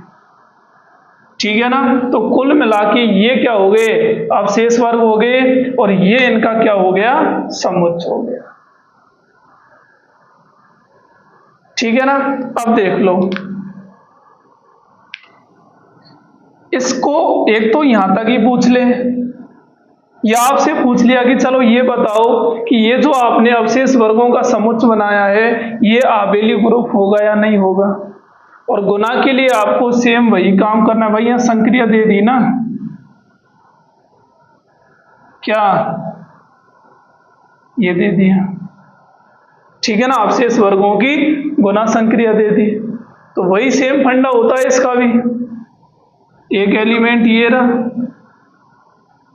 ठीक है ना। तो कुल मिला के ये क्या हो गए? अवशेष वर्ग हो गए, और ये इनका क्या हो गया? समुच्चय हो गया, ठीक है ना। अब देख लो, इसको एक तो यहां तक ही पूछ ले, या आपसे पूछ लिया कि चलो ये बताओ कि ये जो आपने अवशेष वर्गों का समुच्चय बनाया है ये आबेली ग्रुप होगा या नहीं होगा। और गुना के लिए आपको सेम वही काम करना है। भाई यहां संक्रिया दे दी ना, क्या ये दे दिया, ठीक है ना। अवशेष वर्गों की गुना संक्रिया दे दी, तो वही सेम फंडा होता है इसका भी। एक एलिमेंट ये रहा,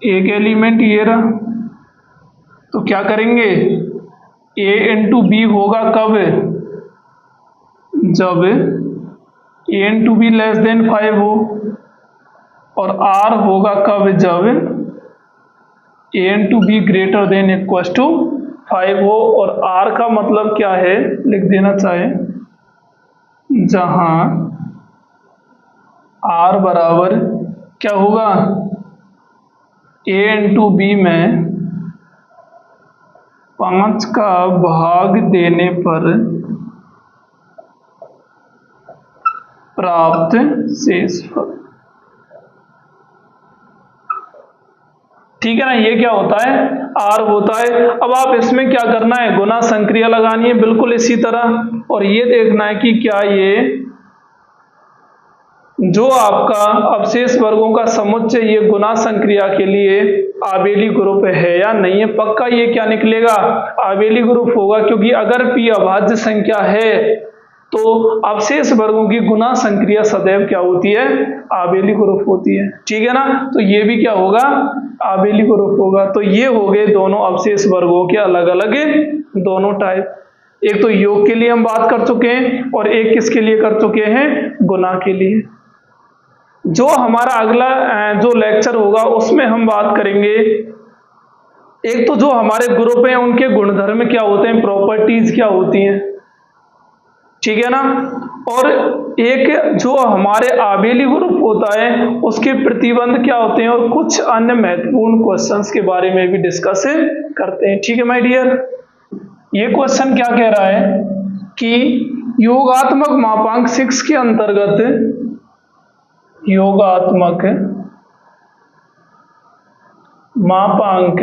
एक एलिमेंट ये रहा, तो क्या करेंगे? a इंटू बी होगा कब? जब a into B less than 5 हो, और r होगा कब? जब a into B greater than equal to 5 हो। और r का मतलब क्या है लिख देना चाहे, जहां r बराबर क्या होगा? a इंटू बी में 5 का भाग देने पर प्राप्त शेषफल। ठीक है ना, ये क्या होता है, R होता है। अब आप इसमें क्या करना है, गुना संक्रिया लगानी है बिल्कुल इसी तरह, और ये देखना है कि क्या ये जो आपका अवशेष वर्गों का समुच्चय ये गुना संक्रिया के लिए आबेली ग्रुप है या नहीं है। पक्का ये क्या निकलेगा, आबेली ग्रुप होगा, क्योंकि अगर P अभाज्य संख्या है तो अवशेष वर्गों की गुना संक्रिया सदैव क्या होती है, आबेली ग्रुप होती है। ठीक है ना, तो ये भी क्या होगा, आबेली ग्रुप होगा। तो ये हो गए दोनों अवशेष वर्गों के अलग अलग दोनों टाइप। एक तो योग के लिए हम बात कर चुके हैं और एक किसके लिए कर चुके हैं, गुना के लिए। जो हमारा अगला जो लेक्चर होगा उसमें हम बात करेंगे, एक तो जो हमारे ग्रुप हैं उनके गुणधर्म क्या होते हैं, प्रॉपर्टीज क्या होती हैं, ठीक है ना, और एक जो हमारे आबेली ग्रुप होता है उसके प्रतिबंध क्या होते हैं, और कुछ अन्य महत्वपूर्ण क्वेश्चंस के बारे में भी डिस्कस करते हैं। ठीक है माय डियर, ये क्वेश्चन क्या कह रहा है कि योगात्मक मापांक 6 के अंतर्गत, योगात्मक मापांक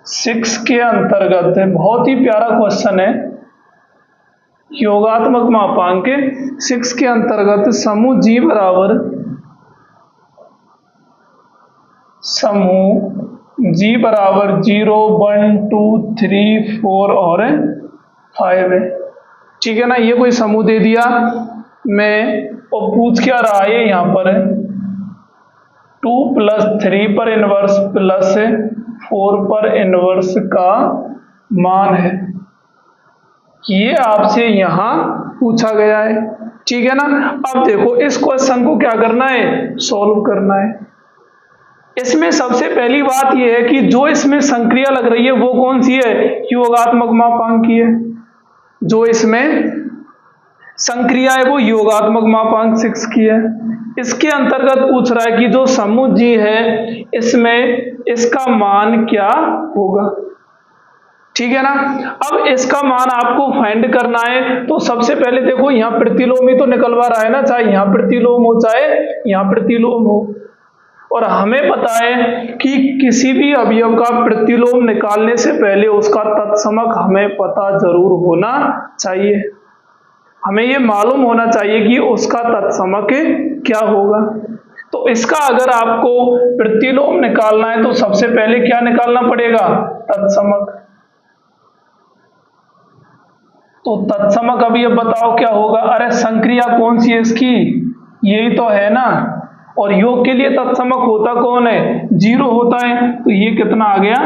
6 के अंतर्गत, बहुत ही प्यारा क्वेश्चन है, योगात्मक मापांक 6 के अंतर्गत समूह G बराबर, समूह G बराबर 0, 1, 2, 3, 4 और 5 है। ठीक है ना, ये कोई समूह दे दिया मैं, और पूछ क्या रहा है यहाँ पर 2 + 3 पर इनवर्स प्लस 4 पर इनवर्स का मान है, ये आपसे यहाँ पूछा गया है। ठीक है ना, अब देखो इस क्वेश्चन को क्या करना है, सॉल्व करना है। इसमें सबसे पहली बात यह है कि जो इसमें संक्रिया लग रही है वो कौन सी है, योगात्मक मापांक की है। जो इसमें संक्रिया है वो योगात्मक मापांक 6 की है। इसके अंतर्गत पूछ रहा है कि जो समूह G है इसमें इसका मान क्या होगा। ठीक है ना, अब इसका मान आपको फाइंड करना है, तो सबसे पहले देखो यहाँ प्रतिलोम ही तो निकलवा रहा है ना, चाहे यहाँ प्रतिलोम हो चाहे यहाँ प्रतिलोम हो, और हमें पता है कि किसी भी अवयव का प्रतिलोम निकालने से पहले उसका तत्समक हमें पता जरूर होना चाहिए। हमें ये मालूम होना चाहिए कि उसका तत्समक क्या होगा। तो इसका अगर आपको प्रतिलोम निकालना है तो सबसे पहले क्या निकालना पड़ेगा, तत्समक। तो तत्समक अभी अब बताओ क्या होगा, अरे संक्रिया कौन सी है इसकी, यही तो है ना, और योग के लिए तत्समक होता कौन है, 0 होता है, तो ये कितना आ गया,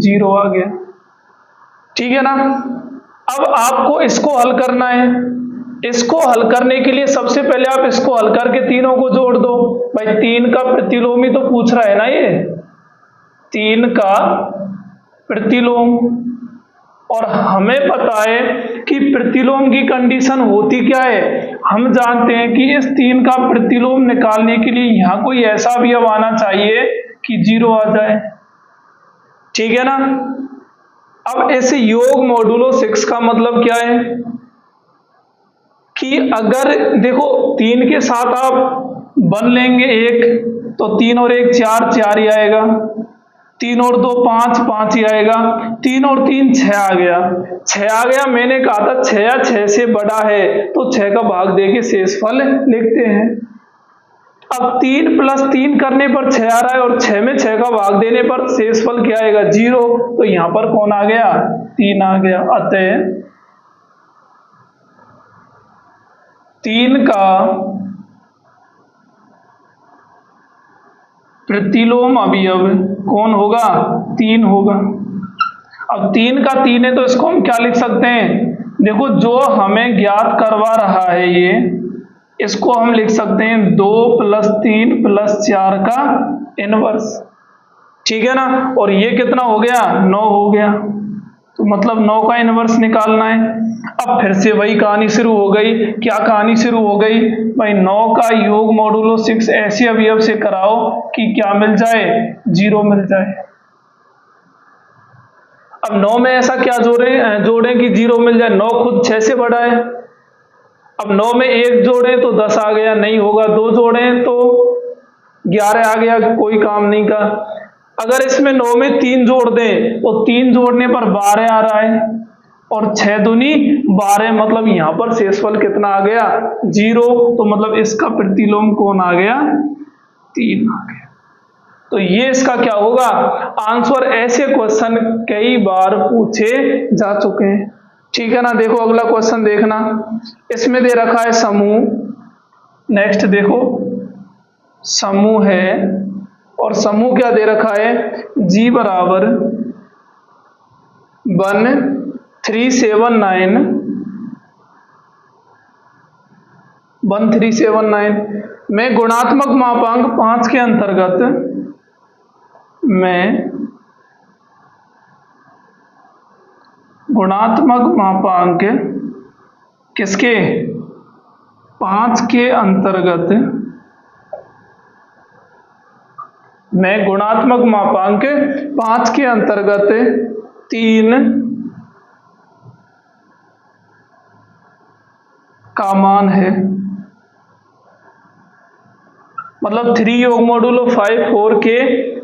0 आ गया। ठीक है ना, अब आपको इसको हल करना है। इसको हल करने के लिए सबसे पहले आप इसको हल करके तीनों को जोड़ दो। भाई 3 का प्रतिलोम ही तो पूछ रहा है ना, ये 3 का प्रतिलोम, और हमें पता है कि प्रतिलोम की कंडीशन होती क्या है, हम जानते हैं कि इस 3 का प्रतिलोम निकालने के लिए यहाँ कोई ऐसा अवयव आना चाहिए कि 0 आ जाए। ठीक है ना, अब ऐसे योग मॉडुलो 6 का मतलब क्या है कि अगर देखो 3 के साथ आप बन लेंगे 1, तो 3 और 1 4, 4 ही आएगा, 3 और 2 5, 5 ही आएगा, 3 और 3 6 आ गया, 6 आ गया। मैंने कहा था 6 या 6 से बड़ा है तो 6 का भाग देके शेषफल लिखते हैं। अब 3 + 3 करने पर 6 आ रहा है, और 6 में 6 का भाग देने पर शेषफल क्या आएगा, 0। तो यहां पर कौन आ गया, 3 आ गया। अतः 3 का प्रतिलोम अवयव कौन होगा, 3 होगा। अब 3 का 3 है तो इसको हम क्या लिख सकते हैं, देखो जो हमें ज्ञात करवा रहा है ये, इसको हम लिख सकते हैं 2 + 3 + 4 का इनवर्स। ठीक है ना, और ये कितना हो गया, 9 हो गया, तो मतलब 9 का इनवर्स निकालना है। अब फिर से वही कहानी शुरू हो गई। क्या कहानी शुरू हो गई, भाई 9 का योग मॉडुलो 6 ऐसे अवयव से कराओ कि क्या मिल जाए, 0 मिल जाए। अब 9 में ऐसा क्या जोड़ें कि 0 मिल जाए, 9 खुद 6 से बड़ा है। अब 9 में 1 जोड़ें तो 10 आ गया, नहीं होगा। 2 जोड़ें तो 11 आ गया, कोई काम नहीं का। अगर इसमें 9 में 3 जोड़ दें तो 3 जोड़ने पर 12 आ रहा है, और 6 दूनी 12, मतलब यहां पर शेषफल कितना आ गया? 0। तो मतलब इसका प्रतिलोम कौन आ गया? 3 आ गया। तो ये इसका क्या होगा? आंसर। ऐसे क्वेश्चन कई बार पूछे जा चुके हैं, ठीक है ना। देखो अगला क्वेश्चन देखना, इसमें दे रखा है समूह। नेक्स्ट देखो, समूह है और समूह क्या दे रखा है? G बराबर 1379 में गुणात्मक मापांक 5 के अंतर्गत में गुणात्मक मापांक किसके? 5 के अंतर्गत में गुणात्मक मापांक 5 के अंतर्गत 3 का मान है। मतलब 3 योग मॉडुलो 5 4 के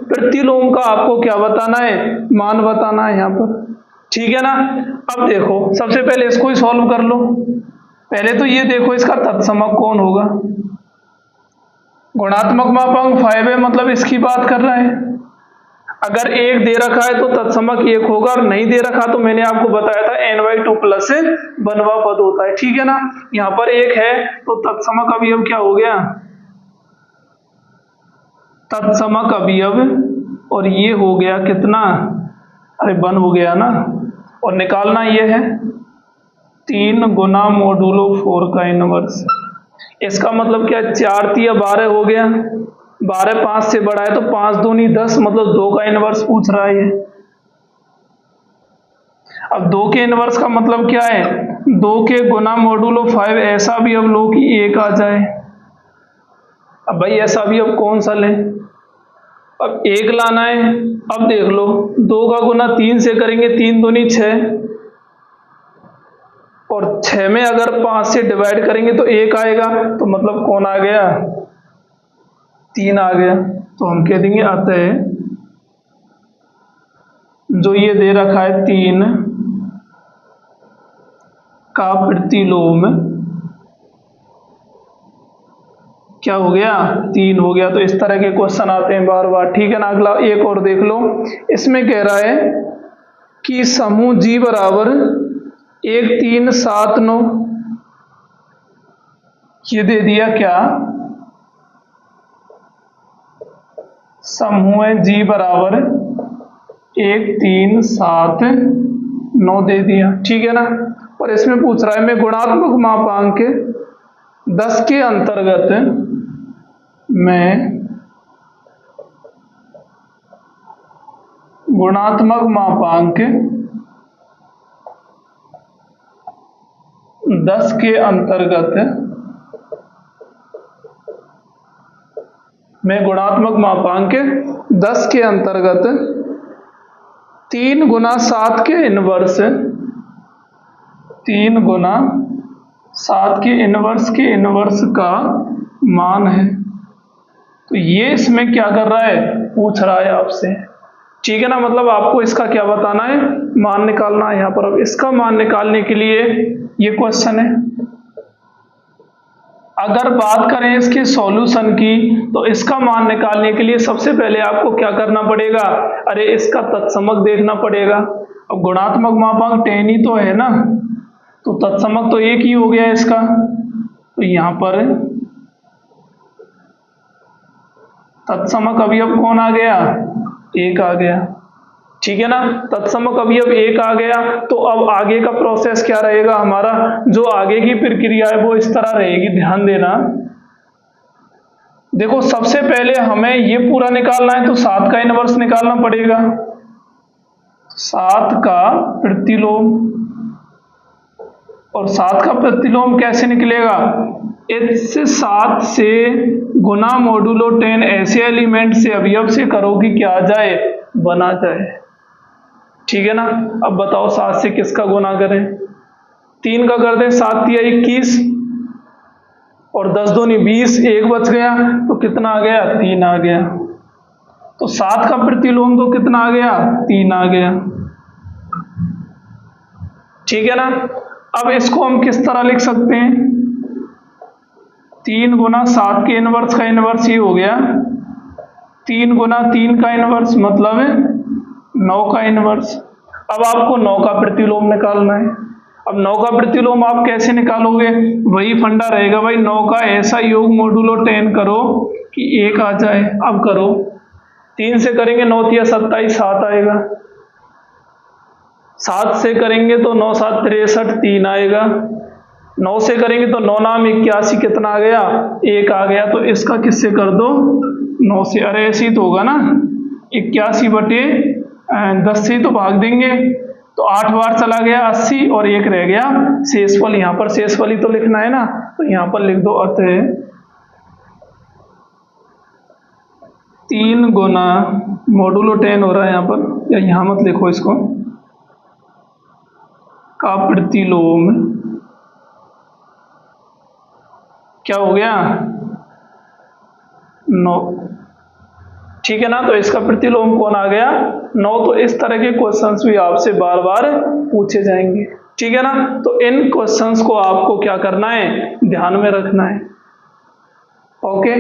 प्रतिलोम का आपको क्या बताना है? मान बताना है यहाँ पर, ठीक है ना। अब देखो सबसे पहले इसको ही सॉल्व कर लो। पहले तो ये देखो इसका तत्समक कौन होगा? गुणात्मक मापांक 5 है, मतलब इसकी बात कर रहा है। अगर 1 दे रखा है तो तत्समक 1 होगा, और नहीं दे रखा तो मैंने आपको बताया था n/2 प्लस 1वां पद होता है, ठीक है ना। यहाँ पर 1 है तो तत्समक अवयव क्या हो गया? तत्समक अवयव, और ये हो गया कितना? अरे 1 हो गया ना। और निकालना ये है 3 गुना मॉडुलो 4 का इनवर्स। इसका मतलब क्या? 4 तिया 12 हो गया, 12 5 से बड़ा है तो 5 दूनी 10, मतलब 2 का इनवर्स पूछ रहा है ये। अब 2 के इनवर्स का मतलब क्या है? 2 के गुना मॉडुलो 5 ऐसा भी अब लो कि 1 आ जाए। अब भाई ऐसा भी अब कौन सा लें? अब 1 लाना है। अब देख लो 2 का गुना 3 से करेंगे, 3 दूनी 6, और 6 में अगर 5 से डिवाइड करेंगे तो 1 आएगा, तो मतलब कौन आ गया? 3 आ गया। तो हम कह देंगे अतः जो ये दे रखा है 3 का प्रतिलोम क्या हो गया? 3 हो गया। तो इस तरह के क्वेश्चन आते हैं बार बार, ठीक है ना। अगला एक और देख लो, इसमें कह रहा है कि समूह G बराबर 1 3 7 9, ये दे दिया क्या? समूह G बराबर 1 3 7 9 दे दिया, ठीक है ना। और इसमें पूछ रहा है मैं गुणात्मक मापांक 10 के अंतर्गत में गुणात्मक मापांक 10 के अंतर्गत में गुणात्मक मापांक 10 के अंतर्गत 3 गुना 7 के इनवर्स, 3 गुना 7 के इनवर्स का मान है। तो ये इसमें क्या कर रहा है? पूछ रहा है आपसे, ठीक है ना। मतलब आपको इसका क्या बताना है? मान निकालना है यहाँ पर। अब इसका मान निकालने के लिए ये क्वेश्चन है। अगर बात करें इसके सॉल्यूशन की, तो इसका मान निकालने के लिए सबसे पहले आपको क्या करना पड़ेगा? अरे इसका तत्समक देखना पड़ेगा। अब गुणात्मक मापांक 10 ही तो है ना, तो तत्समक तो 1 ही हो गया इसका। तो यहाँ पर तत्समक अवयव कौन आ गया? 1 आ गया, ठीक है ना। तत्समक अवयव 1 आ गया। तो अब आगे का प्रोसेस क्या रहेगा हमारा? जो आगे की प्रक्रिया है वो इस तरह रहेगी, ध्यान देना। देखो सबसे पहले हमें ये पूरा निकालना है, तो 7 का इनवर्स निकालना पड़ेगा। 7 का प्रतिलोम, और 7 का प्रतिलोम कैसे निकलेगा? इस 7 से गुना मॉडुलो 10 ऐसे एलिमेंट से अवयव से करो कि क्या आ जाए? बना जाए, ठीक है ना। अब बताओ 7 से किसका गुना करें? 3 का कर दें, 7 तिया 21, और 10 दूनी 20, 1 बच गया तो कितना आ गया, 3 आ गया। तो 7 का प्रतिलोम तो कितना आ गया, 3 आ गया। ठीक है ना। अब इसको हम किस तरह लिख सकते हैं, 3 गुना 7 के इनवर्स का इनवर्स ये हो गया, 3 गुना 3 का इनवर्स मतलब 9 का इनवर्स। अब आपको 9 का प्रतिलोम निकालना है। अब 9 का प्रतिलोम आप कैसे निकालोगे, वही फंडा रहेगा भाई, 9 का ऐसा योग मोडुलो 10 करो कि 1 आ जाए। अब करो, 3 से करेंगे 9 तिया 27, 7 आएगा। 7 से करेंगे तो 9 7 63, 3 आएगा। 9 से करेंगे तो 9 नाम 81, कितना आ गया, 1 आ गया। तो इसका किससे कर दो, 9 से। अरे ऐसे ही तो होगा ना, 81 बटे 10 से तो भाग देंगे, तो 8 बार चला गया 80 और 1 रह गया शेषफल। यहाँ पर शेषफल ही तो लिखना है ना, तो यहाँ पर लिख दो अतः 3 गुना मोडुलो 10 हो रहा है यहाँ पर, या यहाँ मत लिखो इसको, का प्रतिलोम क्या हो गया, 9। ठीक है ना। तो इसका प्रतिलोम कौन आ गया, 9। तो इस तरह के क्वेश्चंस भी आपसे बार बार पूछे जाएंगे। ठीक है ना। तो इन क्वेश्चंस को आपको क्या करना है, ध्यान में रखना है। ओके।